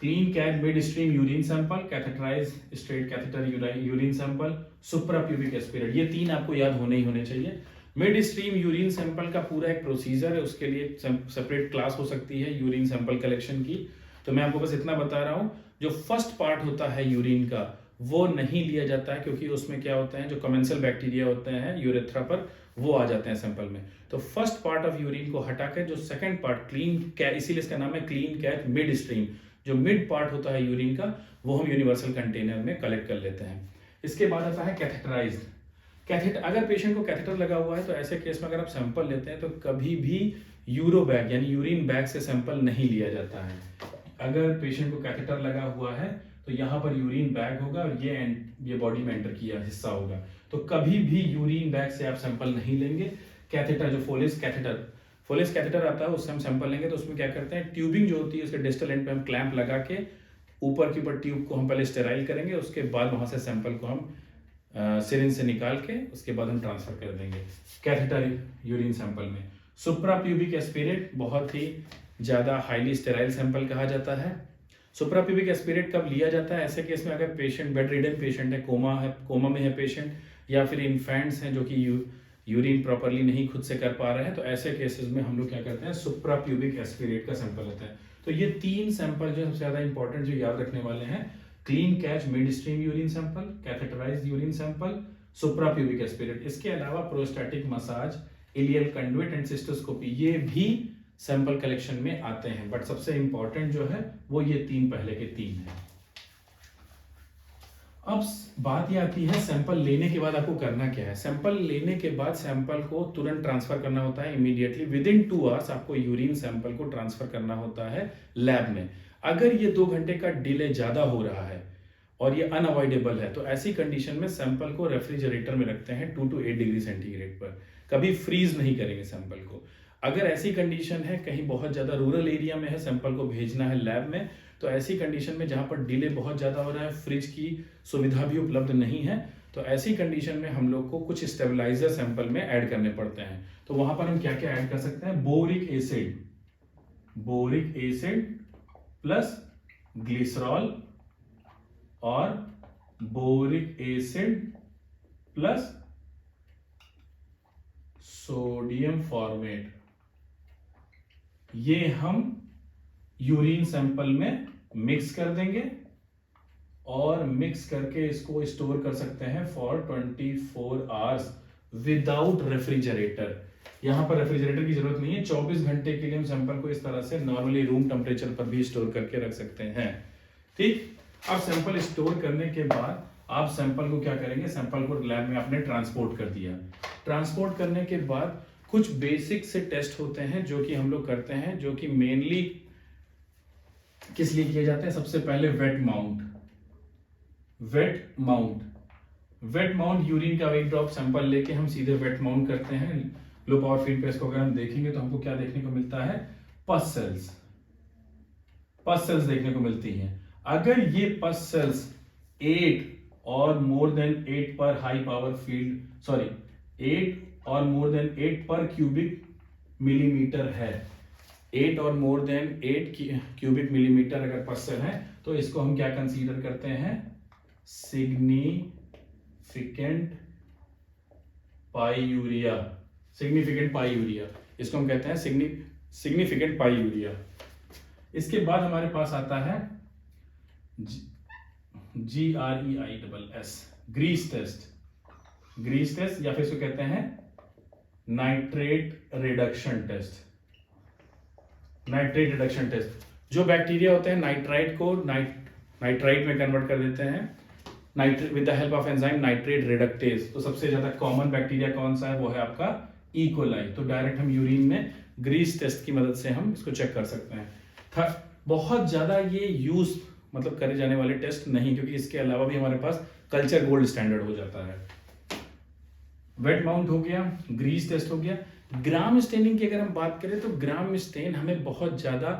clean cath mid stream urine sample, catheterize straight catheter urine sample, suprapubic aspirate, ये 3 आपको याद होने ही होने चाहिए। मिड स्ट्रीम यूरिन सैंपल का पूरा एक प्रोसीजर है, उसके लिए सेपरेट क्लास हो सकती है यूरिन सैंपल कलेक्शन की। तो मैं आपको बस इतना बता रहा हूं, जो फर्स्ट पार्ट होता है यूरिन का वो नहीं लिया जाता है, क्योंकि उसमें क्या होता है, जो कमेंसल बैक्टीरिया होते हैं यूरेथ्रा पर वो आ जाते हैं सैंपल में। तो फर्स्ट पार्ट ऑफ यूरिन को हटाकर जो सेकंड पार्ट क्लीन कैथ, इसीलिए इसका नाम है क्लीन कैथ मिड स्ट्रीम, जो मिड पार्ट होता है यूरिन का वो हम यूनिवर्सल कंटेनर में कलेक्ट कर लेते हैं। इसके बाद आता है कैथेटराइज्ड कैथेटर। अगर पेशेंट को कैथेटर लगा हुआ है तो ऐसे केस में अगर आप सैंपल लेते हैं तो कभी भी यूरो बैग यानी यूरिन बैग से सैंपल नहीं लिया जाता है। अगर पेशेंट को कैथेटर लगा हुआ है तो यहाँ पर यूरिन बैग होगा और ये बॉडी में एंटर किया हिस्सा होगा, तो कभी भी यूरिन बैग से आप सैंपल नहीं लेंगे। कैथेटर जो फोलिस कैथेटर आता है उससे हम सैंपल लेंगे तो उसमें क्या करते हैं, ट्यूबिंग जो होती है उसके डिस्टल एंड पे हम क्लैंप लगा के ऊपर के ऊपर ट्यूब को हम पहले स्टेराइल करेंगे, उसके बाद वहां से सैंपल को हम सिरिंज से निकाल के उसके बाद हम ट्रांसफर कर देंगे कैथेटर यूरिन सैंपल में। सुप्राप्यूबिक एस्पिरेट बहुत ही ज्यादा हाईली स्टेराइल सैंपल कहा जाता है। सुप्राप्यूबिक एस्पिरेट कब लिया जाता है, ऐसे केस में अगर पेशेंट बेड रिडन पेशेंट है, कोमा में है पेशेंट, या फिर इन्फेंट्स हैं जो कि यूरिन प्रॉपरली नहीं खुद से कर पा रहे हैं, तो ऐसे केसेस में हम लोग क्या करते हैं, सुप्राप्यूबिक एस्पिरेट का सैंपल लेते हैं। तो ये 3 सैंपल जो सबसे ज्यादा इंपॉर्टेंट जो याद रखने वाले हैं, clean catch mid stream urine sample, catheterized urine sample, suprapubic aspirate. इसके अलावा prostatic massage, ileal conduit and cystoscopy, ये भी सैंपल कलेक्शन में आते हैं, बट सबसे इंपॉर्टेंट जो है वो ये 3 पहले के 3 है। अब बात ये आती है सैंपल लेने के बाद आपको करना क्या है। सैंपल लेने के बाद सैंपल को तुरंत ट्रांसफर करना होता है, इमीडिएटली विद इन 2 आवर्स आपको यूरिन सैंपल को ट्रांसफर करना होता है लैब में। अगर ये 2 घंटे का डिले ज्यादा हो रहा है और ये अनअवॉइडेबल है तो ऐसी कंडीशन में सैंपल को रेफ्रिजरेटर में रखते हैं 2 to 8 डिग्री सेंटीग्रेड पर, कभी फ्रीज नहीं करेंगे सैंपल को। अगर ऐसी कंडीशन है कहीं बहुत ज्यादा रूरल एरिया में है, सैंपल को भेजना है लैब में, तो ऐसी कंडीशन में जहां पर डिले बहुत ज्यादा हो रहा है, फ्रिज की सुविधा भी उपलब्ध नहीं है, तो ऐसी कंडीशन में हम लोग को कुछ स्टेबलाइजर सैंपल में ऐड करने पड़ते हैं। तो वहां पर हम क्या क्या ऐड कर सकते हैं, बोरिक एसिड प्लस ग्लिसरॉल और boric acid plus sodium format, ये हम यूरिन सैंपल में मिक्स कर देंगे और मिक्स करके इसको स्टोर कर सकते हैं फॉर 24 आवर्स विदाउट रेफ्रिजरेटर। यहां पर रेफ्रिजरेटर की जरूरत नहीं है, 24 घंटे के लिए हम सैंपल को इस तरह से नॉर्मली रूम टेम्परेचर पर भी स्टोर करके रख सकते हैं। ठीक, अब सैंपल स्टोर करने के बाद आप सैंपल को क्या करेंगे, सैंपल को लैब में आपने ट्रांसपोर्ट कर दिया। ट्रांसपोर्ट करने के बाद कुछ बेसिक से टेस्ट होते हैं जो कि हम लोग करते हैं, जो कि मेनली किस लिए किए जाते हैं। सबसे पहले वेट माउंट यूरिन का 1 ड्रॉप सैंपल लेके हम सीधे वेट माउंट करते हैं। लो पावर फील्ड पे इसको अगर हम देखेंगे तो हमको क्या देखने को मिलता है, पस सेल्स देखने को मिलती हैं। अगर ये पस सेल्स 8 और मोर देन 8 पर हाई पावर फील्ड 8 और मोर देन 8 पर क्यूबिक मिलीमीटर है, 8 और मोर देन 8 क्यूबिक मिलीमीटर अगर पस सेल है तो इसको हम क्या कंसीडर करते हैं, सिग्निफिकेंट पाईयूरिया, इसको हम कहते हैं सिग्निफिकेंट पाईयूरिया। इसके बाद हमारे पास आता है GREISS ग्रीस टेस्ट, या फिर इसको कहते हैं नाइट्रेट रिडक्शन टेस्ट। जो बैक्टीरिया होते हैं नाइट्राइट को नाइट्राइट में कन्वर्ट कर देते हैं nitrate with the help of enzyme nitrate reductase. तो सबसे ज्यादा कॉमन बैक्टीरिया कौन सा है, वो है आपका ई कोलाई। तो डायरेक्ट हम यूरिन में ग्रीस टेस्ट की मदद से हम इसको चेक कर सकते हैं। बहुत ज्यादा ये यूज मतलब करे जाने वाले टेस्ट नहीं, क्योंकि इसके अलावा भी हमारे पास कल्चर गोल्ड स्टैंडर्ड हो जाता है। वेट माउंट हो गया, ग्रीस टेस्ट हो गया। ग्राम स्टेनिंग की अगर हम बात करें तो ग्राम स्टेन हमें बहुत ज्यादा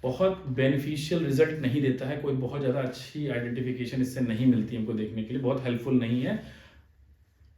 बहुत बेनिफिशियल रिजल्ट नहीं देता है, कोई बहुत ज़्यादा अच्छी आइडेंटिफिकेशन इससे नहीं मिलती हमको देखने के लिए, बहुत हेल्पफुल नहीं है।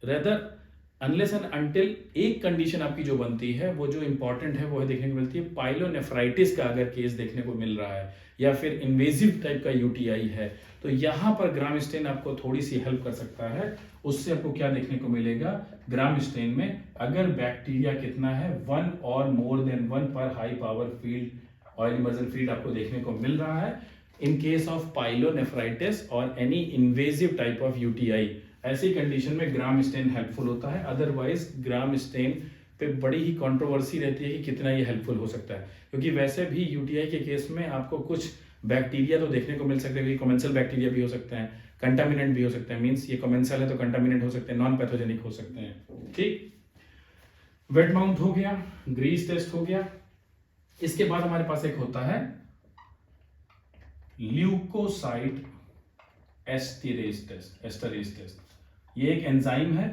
रेदर अनलेस एंड अनटिल एक कंडीशन आपकी जो बनती है वो जो इंपॉर्टेंट है वो है देखने को मिलती है, पाइलोनेफ्राइटिस का अगर केस देखने को मिल रहा है या फिर इन्वेजिव टाइप का यूटीआई है, तो यहाँ पर ग्राम स्टेन आपको थोड़ी सी हेल्प कर सकता है। उससे आपको क्या देखने को मिलेगा, ग्राम स्टेन में अगर बैक्टीरिया कितना है 1 और मोर देन 1 पर high power field oil immersion field आपको देखने को मिल रहा है इन केस ऑफ पाइलोनेफ्राइटिस और any invasive type of UTI. ऐसी कंडीशन में ग्राम स्टेन हेल्पफुल होता है। अदरवाइज ग्राम स्टेन पे बड़ी ही कंट्रोवर्सी रहती है कि कितना ये हेल्पफुल हो सकता है, क्योंकि वैसे भी यूटीआई के केस में आपको कुछ बैक्टीरिया तो देखने को मिल सकते हैं, कमेंसल बैक्टीरिया भी हो सकते हैं, कंटामिनेंट भी हो सकते हैं, मींस ये कमेंसल है तो कंटामिनेंट हो सकते हैं, नॉन पैथोजेनिक हो सकते हैं। ठीक, वेट माउंट हो गया, ग्रीस टेस्ट हो गया। इसके बाद हमारे पास एक होता है ल्यूकोसाइट एस्टेरेज टेस्ट। ये एक एंजाइम है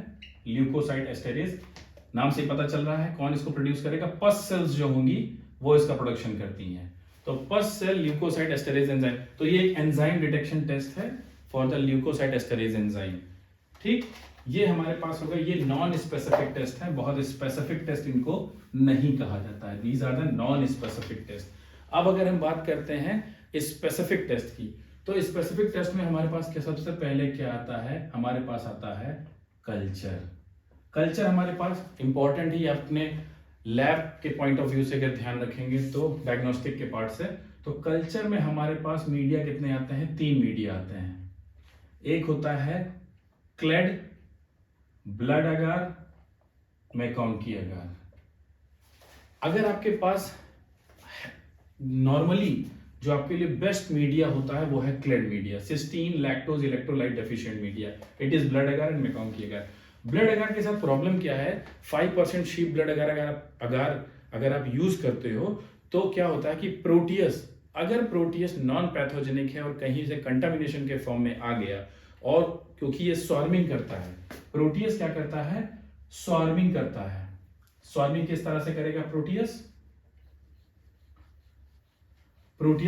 ल्यूकोसाइट एस्टेरेज, नाम से पता चल रहा है कौन इसको प्रोड्यूस करेगा, पस सेल्स जो होंगी वो इसका प्रोडक्शन करती हैं। तो पस सेल ल्यूकोसाइट एस्टेरेज एंजाइम, तो ये एक एंजाइम डिटेक्शन टेस्ट है फॉर द ल्यूकोसाइट एस्टेरेज एंजाइम। ठीक, ये हमारे पास होगा, ये नॉन स्पेसिफिक टेस्ट है, बहुत स्पेसिफिक टेस्ट इनको नहीं कहा जाता है, these are the non specific test. अब अगर हम बात करते हैं स्पेसिफिक टेस्ट की, तो स्पेसिफिक टेस्ट में हमारे पास क्या सबसे पहले क्या आता है, हमारे पास आता है कल्चर। कल्चर हमारे पास इंपॉर्टेंट ही, अपने लैब के पॉइंट ऑफ व्यू से अगर ध्यान रखेंगे तो डायग्नोस्टिक के पार्ट से, तो कल्चर में हमारे पास मीडिया कितने आते हैं, 3 मीडिया आते हैं। एक होता है क्लेड, ब्लड अगार, मैकॉन्की अगार। अगर आपके पास नॉर्मली जो आपके लिए बेस्ट मीडिया होता है वो है CLED media, cystine lactose electrolyte deficient media, it is blood agar and MacConkey agar. Blood agar के साथ प्रॉब्लम क्या है, 5% शीप ब्लड अगार अगर आप यूज करते हो तो क्या होता है कि प्रोटियस, अगर प्रोटियस नॉन पैथोजेनिक है और कहीं से कंटामिनेशन के फॉर्म में आ गया, और क्योंकि ये स्वार्मिंग करता है, प्रोटियस क्या करता है, स्वार्मिंग करता है। स्वार्मिंग किस तरह से करेगा, प्रोटियस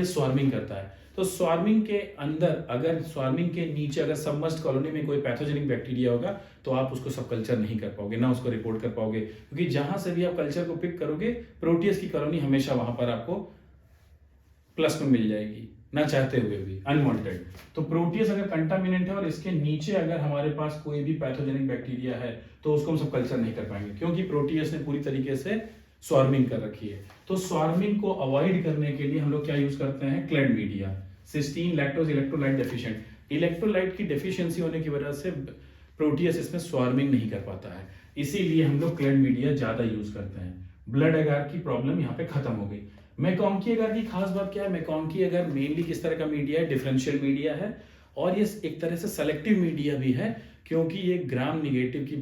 स्वार्मिंग करता है। तो स्वार्मिंग के अंदर, अगर स्वार्मिंग के नीचे अगर सबमर्ज्ड कॉलोनी में कोई पैथोजेनिक बैक्टीरिया होगा तो आप उसको सब कल्चर नहीं कर पाओगे, ना उसको रिपोर्ट कर पाओगे, क्योंकि जहां से भी आप कल्चर को पिक करोगे प्रोटियस की कॉलोनी हमेशा वहां पर आपको प्लस में मिल जाएगी, ना चाहते हुए भी, अनवांटेड। तो प्रोटियस अगर कंटामिनेंट है और इसके नीचे अगर हमारे पास कोई भी पैथोजेनिक बैक्टीरिया है तो उसको हम सब कल्चर नहीं कर पाएंगे, क्योंकि प्रोटियस ने पूरी तरीके से स्वार्मिंग कर रखी है। तो स्वार्मिंग को अवॉइड करने के लिए हम लोग क्या यूज करते हैं, CLED media, cystine lactose electrolyte deficient. Electrolyte की डेफिशिएंसी होने की वजह से प्रोटियस इसमें स्वार्मिंग नहीं कर पाता है, इसीलिए हम लोग क्लेड मीडिया ज्यादा यूज करते हैं। ब्लड अगार की प्रॉब्लम यहाँ पे खत्म हो गई। मैकॉन्की अगार की खास बात क्या है, मैकॉन्की अगार मेनली किस तरह का मीडिया है, डिफरेंशियल मीडिया है, और ये एक तरह से सेलेक्टिव मीडिया भी है, क्योंकि ये ग्राम निगेटिव की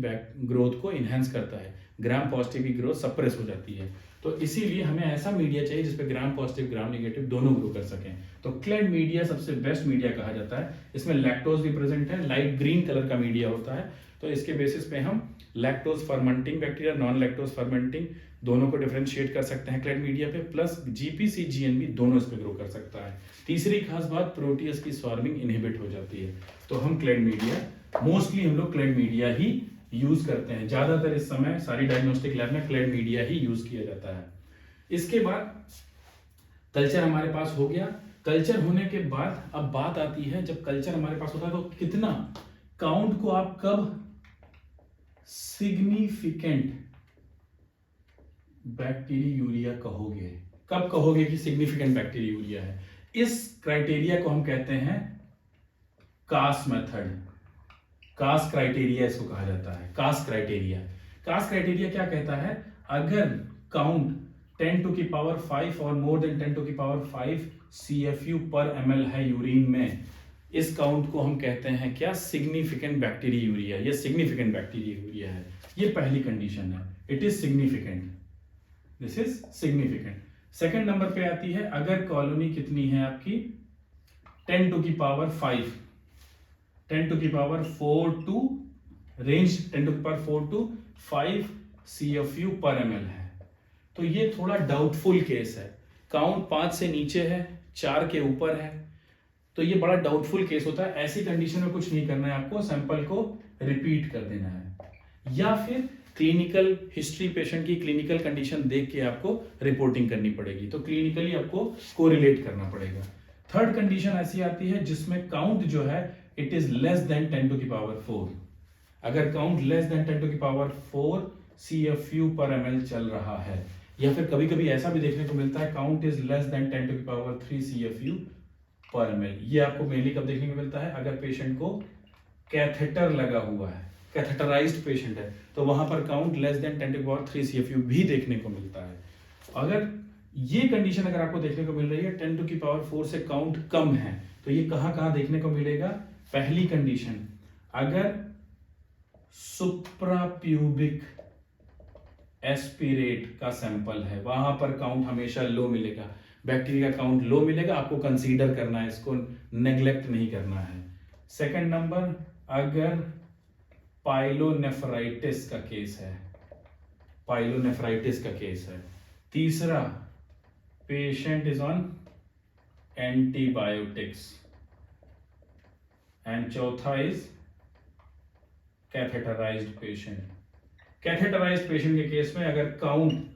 ग्रोथ को इनहेंस करता है, ग्राम पॉजिटिव की ग्रोथ सप्रेस हो जाती है। तो इसीलिए हमें ऐसा मीडिया चाहिए जिसपे ग्राम पॉजिटिव ग्राम निगेटिव दोनों ग्रो कर सकें। तो क्लेड मीडिया सबसे बेस्ट मीडिया कहा जाता है। इसमें लैक्टोज भी प्रेजेंट है, लाइट ग्रीन कलर का मीडिया होता है, तो इसके बेसिस पे हम lactose fermenting bacteria, non lactose fermenting दोनों को डिफरेंशिएट कर सकते हैं क्लेड मीडिया पे, प्लस जीपीसी जीएनबी दोनों इस पे ग्रो कर सकता है। तीसरी खास बात, प्रोटियस की स्वार्मिंग इनहिबिट हो जाती है। तो हम क्लेड मीडिया मोस्टली हम लोग क्लेड मीडिया ही यूज करते हैं, ज्यादातर इस समय सारी डायग्नोस्टिक लैब में क्लेड मीडिया ही यूज किया जाता है। इसके बाद कल्चर हमारे पास हो गया। कल्चर होने के बाद अब बात आती है, जब कल्चर हमारे पास होता है तो कितना काउंट को आप कब सिग्निफिकेंट बैक्टीरियूरिया कहोगे, कब कहोगे कि सिग्निफिकेंट बैक्टीरियूरिया है, इस क्राइटेरिया को हम कहते हैं कास मेथड, कास क्राइटेरिया इसको कहा जाता है। कास क्राइटेरिया, कास क्राइटेरिया क्या कहता है, अगर काउंट 10 टू की पावर 5 और मोर देन 10 टू की पावर 5 CFU पर ml है यूरिन में, इस काउंट को हम कहते हैं क्या, सिग्निफिकेंट बैक्टीरियूरिया। ये सिग्निफिकेंट बैक्टीरियूरिया है, ये पहली कंडीशन है, it is significant, this is significant. Second number पे आती है, अगर कॉलोनी कितनी है आपकी 10 टू की पावर 5, 10 टू की पावर 4 टू रेंज 10 टू की पावर 4 टू 5 CFU पर ml है, तो ये थोड़ा डाउटफुल केस है। काउंट 5 से नीचे है, 4 के ऊपर है, तो ये बड़ा डाउटफुल केस होता है। ऐसी कंडीशन में कुछ नहीं करना है, आपको सैंपल को रिपीट कर देना है या फिर क्लिनिकल हिस्ट्री, पेशेंट की क्लिनिकल कंडीशन देख के आपको रिपोर्टिंग करनी पड़ेगी, तो क्लिनिकली आपको कोरिलेट करना पड़ेगा। थर्ड कंडीशन ऐसी आती है जिसमें काउंट जो है it is less than 10 to की पावर 4। अगर काउंट लेस देन 10 टू की पावर 4 CFU पर ml चल रहा है, या फिर कभी कभी ऐसा भी देखने को मिलता है count is less than 10 to की पावर 3 CFU पर ml। ये आपको मेनली कब देखने को मिलता है, अगर पेशेंट को कैथेटर लगा हुआ है, कैथेटराइज्ड पेशेंट है, तो वहां पर काउंट लेस देन 10 टू की पावर 3 CFU भी देखने को मिलता है। अगर ये कंडीशन अगर आपको देखने को मिल रही है 10 टू की पावर 4 से काउंट कम है, तो ये कहां कहां देखने को मिलेगा। पहली कंडीशन, अगर सुप्राप्यूबिक एस्पिरेट का सैंपल है, वहां पर काउंट हमेशा लो मिलेगा, बैक्टीरिया का काउंट लो मिलेगा, आपको कंसीडर करना है, इसको नेग्लेक्ट नहीं करना है। सेकंड नंबर, अगर पाइलोनेफ्राइटिस का केस है, पाइलोनेफ्राइटिस का केस है। तीसरा, patient is on antibiotics, and चौथा इज कैथेटराइज्ड पेशेंट। कैथेटराइज्ड पेशेंट के केस में अगर काउंट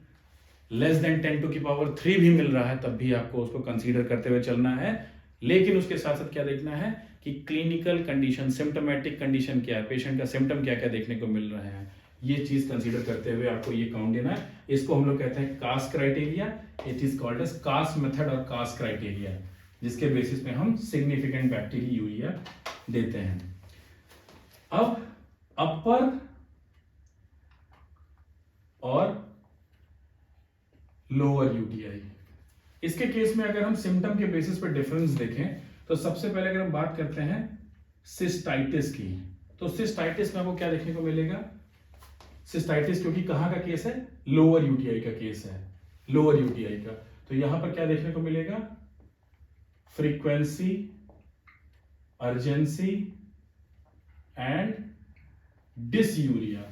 लेस देन 10 टू की पावर 3 भी मिल रहा है, तब भी आपको उसको कंसीडर करते हुए चलना है, लेकिन उसके साथ साथ क्या देखना है कि क्लिनिकल कंडीशन, सिम्टोमेटिक कंडीशन क्या है, पेशेंट का सिम्टम क्या क्या देखने को मिल रहे हैं, ये चीज कंसीडर करते हुए आपको ये काउंट देना है। इसको हम लोग कहते हैं Kass criteria, it is called as Kass method और कास क्राइटेरिया, जिसके बेसिस में हम सिग्निफिकेंट बैक्टीरिया देते हैं। अब अपर और लोअर यूटीआई, इसके केस में अगर हम सिम्टम के बेसिस पर डिफरेंस देखें, तो सबसे पहले अगर हम बात करते हैं सिस्टाइटिस की, तो सिस्टाइटिस में आपको क्या देखने को मिलेगा। सिस्टाइटिस क्योंकि कहां का केस है, लोअर यूटीआई का केस है, लोअर यूटीआई का, तो यहां पर क्या देखने को मिलेगा, फ्रीक्वेंसी, अर्जेंसी एंड डिसयूरिया।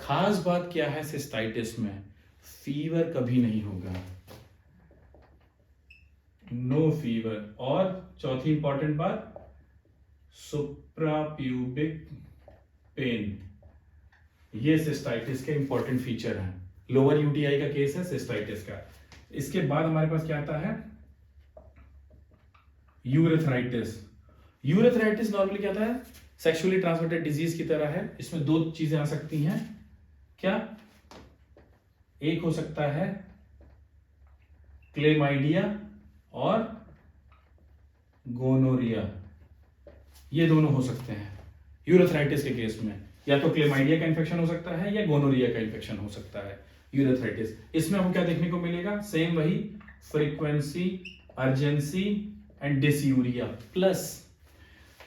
खास बात क्या है सिस्टाइटिस में, फीवर कभी नहीं होगा, नो फीवर, और चौथी इंपॉर्टेंट बात, सुप्राप्यूबिक पेन, ये सिस्टाइटिस के इंपॉर्टेंट फीचर हैं। लोअर यूटीआई का केस है सिस्टाइटिस का। इसके बाद हमारे पास क्या आता है, यूरेथ्राइटिस। यूरेथ्राइटिस नॉर्मली क्या आता है, सेक्सुअली ट्रांसमिटेड डिजीज की तरह है। इसमें दो चीजें आ सकती हैं, क्या, एक हो सकता है क्लेमाइडिया और गोनोरिया, ये दोनों हो सकते हैं यूरेथ्राइटिस के केस में, या तो क्लेमाइडिया का इन्फेक्शन हो सकता है या गोनोरिया का इन्फेक्शन हो सकता है यूरेथ्राइटिस। इसमें हमको क्या देखने को मिलेगा, सेम वही, frequency, urgency and dysuria, plus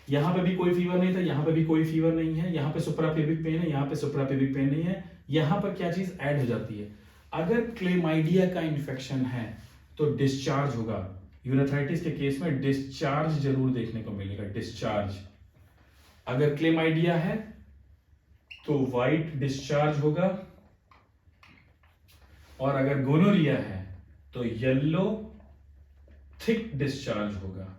यहां पे भी कोई फीवर नहीं था, यहां पे भी कोई फीवर नहीं है, यहां पे सुप्राप्यूबिक पेन है, यहां पे सुप्राप्यूबिक पेन नहीं है। यहां पर क्या चीज ऐड हो जाती है, अगर क्लेमाइडिया का इन्फेक्शन है तो डिस्चार्ज होगा। यूरेथ्राइटिस के केस में डिस्चार्ज जरूर देखने को मिलेगा, डिस्चार्ज। अगर क्लेमाइडिया है तो वाइट डिस्चार्ज होगा, और अगर गोनोरिया है तो येलो थिक डिस्चार्ज होगा।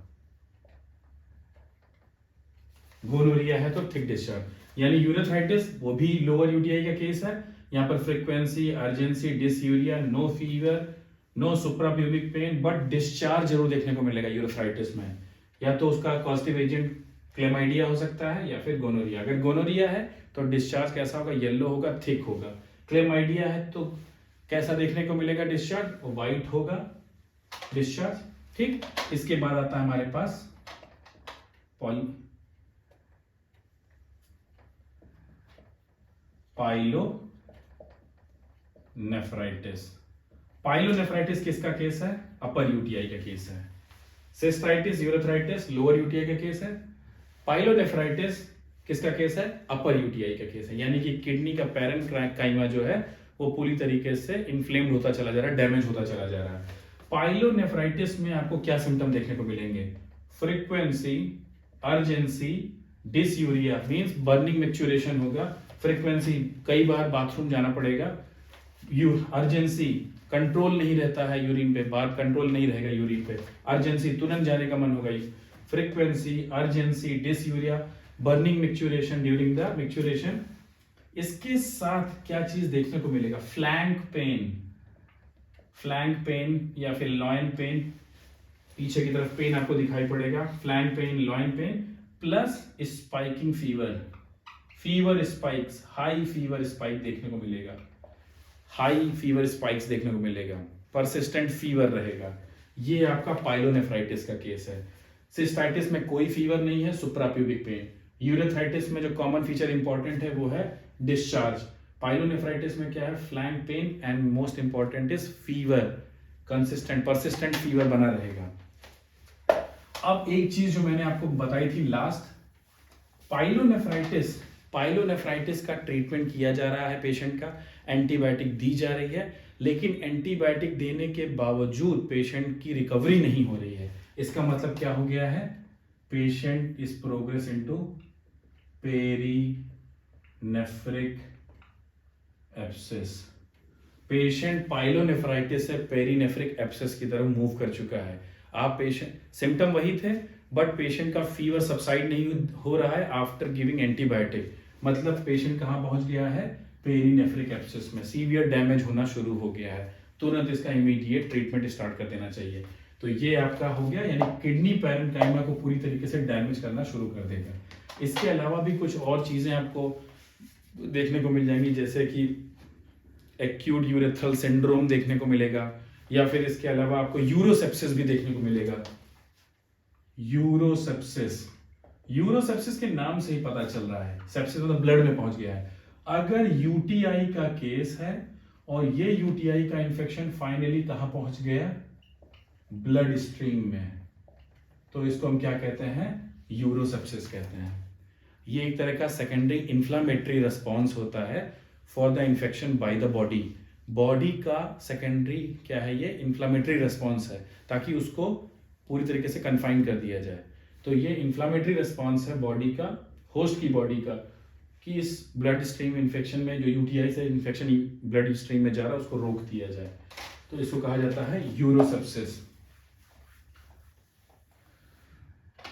गोनोरिया है तो थिक डिस्चार्ज, यानी यूरेथ्राइटिस वो भी लोअर यूटीआई का केस है। यहां पर frequency, urgency, dysuria, no fever, no suprapubic pain, but discharge जरूर देखने को मिलेगा यूरेथ्राइटिस में। या तो उसका कॉजेटिव एजेंट क्लेमाइडिया हो सकता है या फिर गोनोरिया। अगर गोनोरिया है तो डिस्चार्ज कैसा होगा, येलो होगा, थिक होगा। क्लेमाइडिया है तो कैसा देखने को मिलेगा डिस्चार्ज, व्हाइट होगा डिस्चार्ज, ठीक। इसके बाद आता है हमारे पास पाइलोनेफ्राइटिस। पाइलोनेफ्राइटिस किसका केस है, अपर यूटीआई का केस है। सिस्टाइटिस, यूरेथ्राइटिस लोअर यूटीआई का केस है। पाइलोनेफ्राइटिस किसका केस है, अपर यूटीआई का केस है, यानी कि किडनी का पैरेन्काइमा जो है वो पूरी तरीके से इन्फ्लेम्ड होता चला जा रहा है, डैमेज होता चला जा रहा है। पाइलोनेफ्राइटिस में आपको क्या सिम्टम देखने को मिलेंगे, frequency, urgency, dysuria means burning मैक्चुरेशन होगा। फ्रीक्वेंसी, कई बार बाथरूम जाना पड़ेगा। अर्जेंसी, कंट्रोल नहीं रहता है यूरिन पे, बार कंट्रोल नहीं रहेगा यूरिन पे, अर्जेंसी तुरंत जाने का मन होगा, frequency, urgency, dysuria, burning micturition during the micturition. इसके साथ क्या चीज देखने को मिलेगा, फ्लैंक पेन या फिर लॉइन पेन, पीछे की तरफ पेन आपको दिखाई पड़ेगा, flank pain, loin pain, plus spiking fever spikes, high fever spike देखने को मिलेगा, हाई फीवर स्पाइक्स देखने को मिलेगा, परसिस्टेंट फीवर रहेगा। ये आपका पाइलोनेफ्राइटिस का केस है। सिस्टाइटिस में कोई फीवर नहीं है, सुप्राप्यूबिक पेन। यूरेथ्राइटिस में जो कॉमन फीचर इंपॉर्टेंट है वो है डिस्चार्ज। पाइलोनेफ्राइटिस में क्या है, flank pain and most important is fever, consistent persistent fever बना रहेगा। अब एक चीज जो मैंने आपको बताई थी लास्ट, पाइलोनेफ्राइटिस का ट्रीटमेंट किया जा रहा है पेशेंट का, एंटीबायोटिक दी जा रही है, लेकिन एंटीबायोटिक देने के बावजूद पेशेंट की रिकवरी नहीं हो रही है। इसका मतलब क्या हो गया है, patient is progress into perinephric abscess. Patient pyelonephritis से पेरीनेफ्रिक एब्सेस की तरफ मूव कर चुका है। आप पेशेंट, सिम्टम वही थे बट पेशेंट का फीवर सबसाइड नहीं हो रहा है आफ्टर गिविंग एंटीबायोटिक, मतलब पेशेंट कहां पहुंच गया है, पेरीनेफ्रिक एब्सेस में, सीवियर डैमेज होना शुरू हो गया है। तुरंत इसका इमीडिएट ट्रीटमेंट स्टार्ट कर देना चाहिए। तो ये आपका हो गया, यानी किडनी पैरेन्काइमा को पूरी तरीके से डैमेज करना शुरू कर देगा। इसके अलावा भी कुछ और चीजें आपको देखने को मिल जाएंगी, जैसे कि एक्यूट यूरेथ्रल सिंड्रोम देखने को मिलेगा, या फिर इसके अलावा आपको यूरोसेप्सिस भी देखने को मिलेगा। यूरोसेप्सिस के नाम से ही पता चल रहा है, सेप्सिस मतलब ब्लड में पहुंच गया है। अगर यूटीआई का केस है और ये यूटीआई का इंफेक्शन फाइनली कहां पहुंच गया, ब्लड स्ट्रीम में, तो इसको हम क्या कहते हैं, यूरोसेप्सिस कहते हैं। ये एक तरह का सेकेंडरी इंफ्लामेटरी रिस्पॉन्स होता है for the infection by the body का सेकेंडरी क्या है, ये इंफ्लामेटरी रिस्पॉन्स है, ताकि उसको पूरी तरीके से कन्फाइन कर दिया जाए। तो ये इंफ्लामेटरी रिस्पॉन्स है बॉडी का, होस्ट की बॉडी का, कि इस ब्लड स्ट्रीम इन्फेक्शन में जो यूटीआई से इन्फेक्शन ब्लड स्ट्रीम में जा रहा है उसको रोक दिया जाए। तो इसको कहा जाता है यूरोसेप्सिस।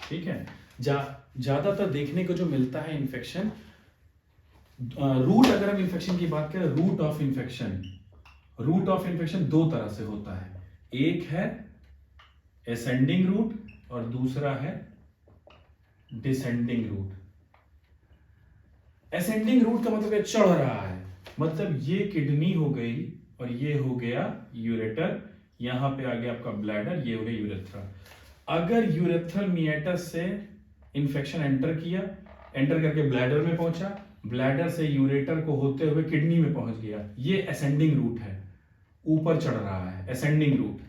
ठीक है, ज्यादातर देखने को जो मिलता है इन्फेक्शन, रूट, अगर हम इन्फेक्शन की बात करें, रूट ऑफ इन्फेक्शन दो तरह से होता है, एक है एसेंडिंग रूट और दूसरा है डिसेंडिंग रूट। एसेंडिंग रूट का मतलब है चढ़ रहा है, मतलब ये किडनी हो गई और ये हो गया यूरेटर, यहां पे आ गया आपका ब्लैडर, ये हो गया यूरेथ्रा। अगर यूरेथ्रल मिएटस से इंफेक्शन एंटर करके ब्लैडर में पहुंचा, ब्लैडर से यूरेटर को होते हुए किडनी में पहुंच गया, ये एसेंडिंग रूट है, ऊपर चढ़ रहा है, ascending route.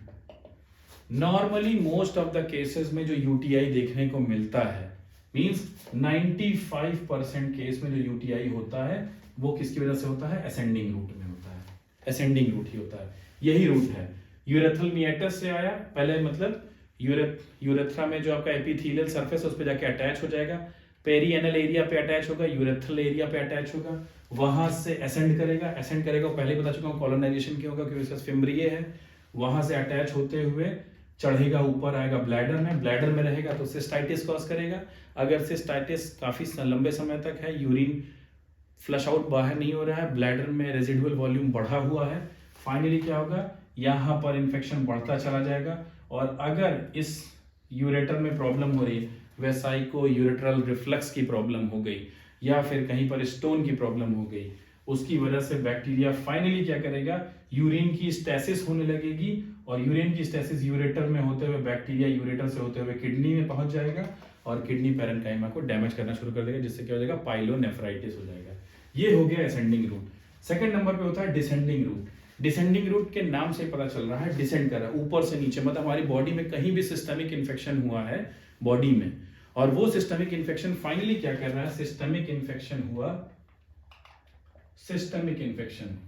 Normally most of the cases में जो यूटीआई देखने को मिलता है, मींस 95% केस में जो यूटीआई होता है वो किसकी वजह से होता है, एसेंडिंग रूट में होता है, एसेंडिंग रूट ही होता है, यही रूट है। यूरेथ्रल मिएटस से आया पहले, मतलब यूरेथ्रा में जो आपका एपिथेलियल सरफेस उस पे जाके अटैच हो जाएगा, पेरीएनल एरिया पे अटैच होगा, यूरेथ्रल एरिया पे अटैच होगा, वहां से असेंड करेगा, पहले बता चुका हूं कॉलोनाइजेशन क्यों होगा, क्योंकि इसका फिम्ब्रिए है, वहां से अटैच होते हुए चढ़ेगा, ऊपर आएगा ब्लैडर में रहेगा तो सिस्टाइटिस कॉज करेगा। अगर सिस्टाइटिस काफी लंबे समय तक है, यूरिन फ्लश आउट बाहर नहीं हो रहा है, ब्लैडर में रेजिडुअल वॉल्यूम बढ़ा हुआ है, फाइनली क्या होगा, यहाँ पर इंफेक्शन बढ़ता चला जाएगा। और अगर इस यूरेटर में प्रॉब्लम हो रही है, वेसाइको यूरेट्रल रिफ्लक्स की प्रॉब्लम हो गई, या फिर कहीं पर स्टोन की प्रॉब्लम हो गई, उसकी वजह से बैक्टीरिया फाइनली क्या करेगा, यूरिन की स्टेसिस होने लगेगी, और यूरिन की स्टेसिस यूरेटर में होते हुए बैक्टीरिया यूरेटर से होते हुए किडनी में पहुंच जाएगा और किडनी पैरेन्काइमा को डैमेज करना शुरू कर देगा, जिससे क्या हो जाएगा, पाइलोनेफ्राइटिस हो जाएगा। ये हो गया असेंडिंग रूट। सेकंड नंबर पे होता है डिसेंडिंग रूट। डिसेंडिंग रूट के नाम से पता चल रहा है, डिसेंड कर रहा है, ऊपर से नीचे, मतलब हमारी बॉडी में कहीं भी सिस्टमिक इन्फेक्शन हुआ है बॉडी में, और वो सिस्टमिक इन्फेक्शन फाइनली क्या कर रहा है, सिस्टमिक इन्फेक्शन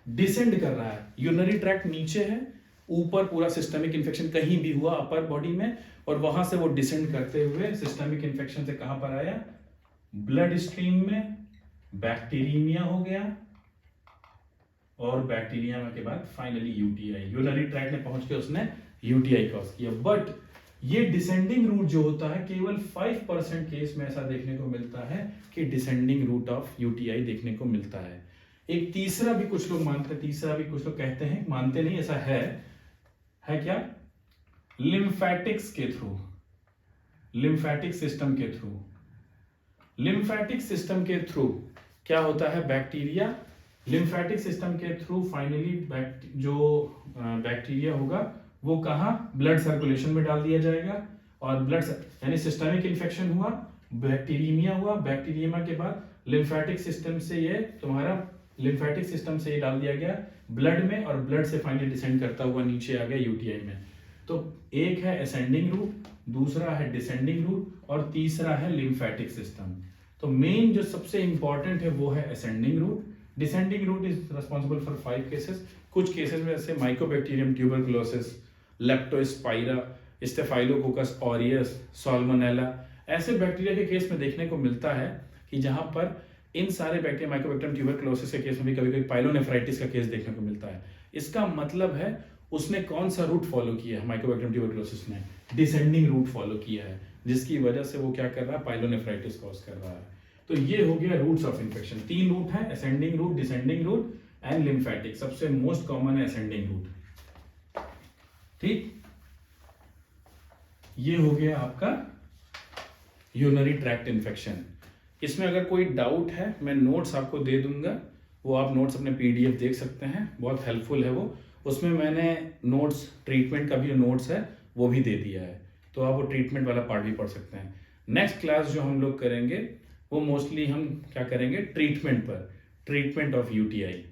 डिसेंड कर रहा है, यूरिनरी ट्रैक्ट नीचे है, ऊपर पूरा सिस्टमिक इन्फेक्शन कहीं भी हुआ अपर बॉडी में, और वहां से वो डिसेंड करते हुए सिस्टमिक इन्फेक्शन से कहां पर आया, ब्लड स्ट्रीम में, बैक्टीरिया हो गया, और बैक्टीरिया के बाद फाइनली यूटीआई, यूरिनरी ट्रैक्ट में पहुंच के उसने यूटीआई कॉज किया। बट ये डिसेंडिंग रूट जो होता है केवल 5% केस में ऐसा देखने को मिलता है कि डिसेंडिंग रूट ऑफ यूटीआई देखने को मिलता है। एक तीसरा भी कुछ लोग मानते हैं, तीसरा भी कुछ लोग कहते हैं, मानते नहीं, ऐसा है क्या, लिम्फेटिक्स के थ्रू, लिम्फेटिक सिस्टम के थ्रू, लिम्फेटिक सिस्टम के थ्रू क्या होता है, बैक्टीरिया लिम्फेटिक सिस्टम के थ्रू फाइनली जो बैक्टीरिया होगा वो कहाँ, ब्लड सर्कुलेशन में डाल दिया जाएगा, और ब्लड यानी सिस्टमिक इन्फेक्शन हुआ, बैक्टीरियमिया हुआ, बैक्टीरियमा के बाद लिम्फेटिक सिस्टम से ये तुम्हारा लिम्फेटिक सिस्टम से ये डाल दिया गया ब्लड में, और ब्लड से फाइनली डिसेंड करता हुआ नीचे आ गया यूटीआई में। तो एक है असेंडिंग रूट, दूसरा है डिसेंडिंग रूट, और तीसरा है लिम्फेटिक सिस्टम। तो मेन जो सबसे इंपॉर्टेंट है वो है ascending route. Descending route is responsible for 5 cases. कुछ केसेस में जैसे mycobacterium tuberculosis, leptospira, staphylococcus aureus, salmonella, ऐसे बैक्टीरिया के केस में देखने को मिलता है कि जहां पर इन सारे बैक्टीरिया, माइकोबैक्टीरियम ट्यूबरकुलोसिस के केस में भी कभी कभी पाइलोनेफ्राइटिस का केस देखने को मिलता है। इसका मतलब है उसने कौन सा रूट फॉलो किया है, माइकोबैक्टीरियम ट्यूबरकुलोसिस ने डिसेंडिंग रूट फॉलो किया है, जिसकी वजह से वो क्या कर रहा है, पाइलोनेफ्राइटिस कॉज कर रहा है। तो ये हो गया रूट्स ऑफ इन्फेक्शन। 3 रूट है, ascending route, descending route and lymphatic. सबसे मोस्ट कॉमन है असेंडिंग रूट। ठीक, ये हो गया आपका यूरिनरी ट्रैक्ट इन्फेक्शन। इसमें अगर कोई डाउट है मैं नोट्स आपको दे दूंगा, वो आप नोट्स अपने पीडीएफ देख सकते हैं, बहुत हेल्पफुल है वो। उसमें मैंने नोट्स, ट्रीटमेंट का भी जो नोट्स है वो भी दे दिया है, तो आप वो ट्रीटमेंट वाला पार्ट भी पढ़ सकते हैं। नेक्स्ट क्लास जो हम लोग करेंगे वो मोस्टली हम क्या करेंगे, ट्रीटमेंट पर, ट्रीटमेंट ऑफ यूटीआई।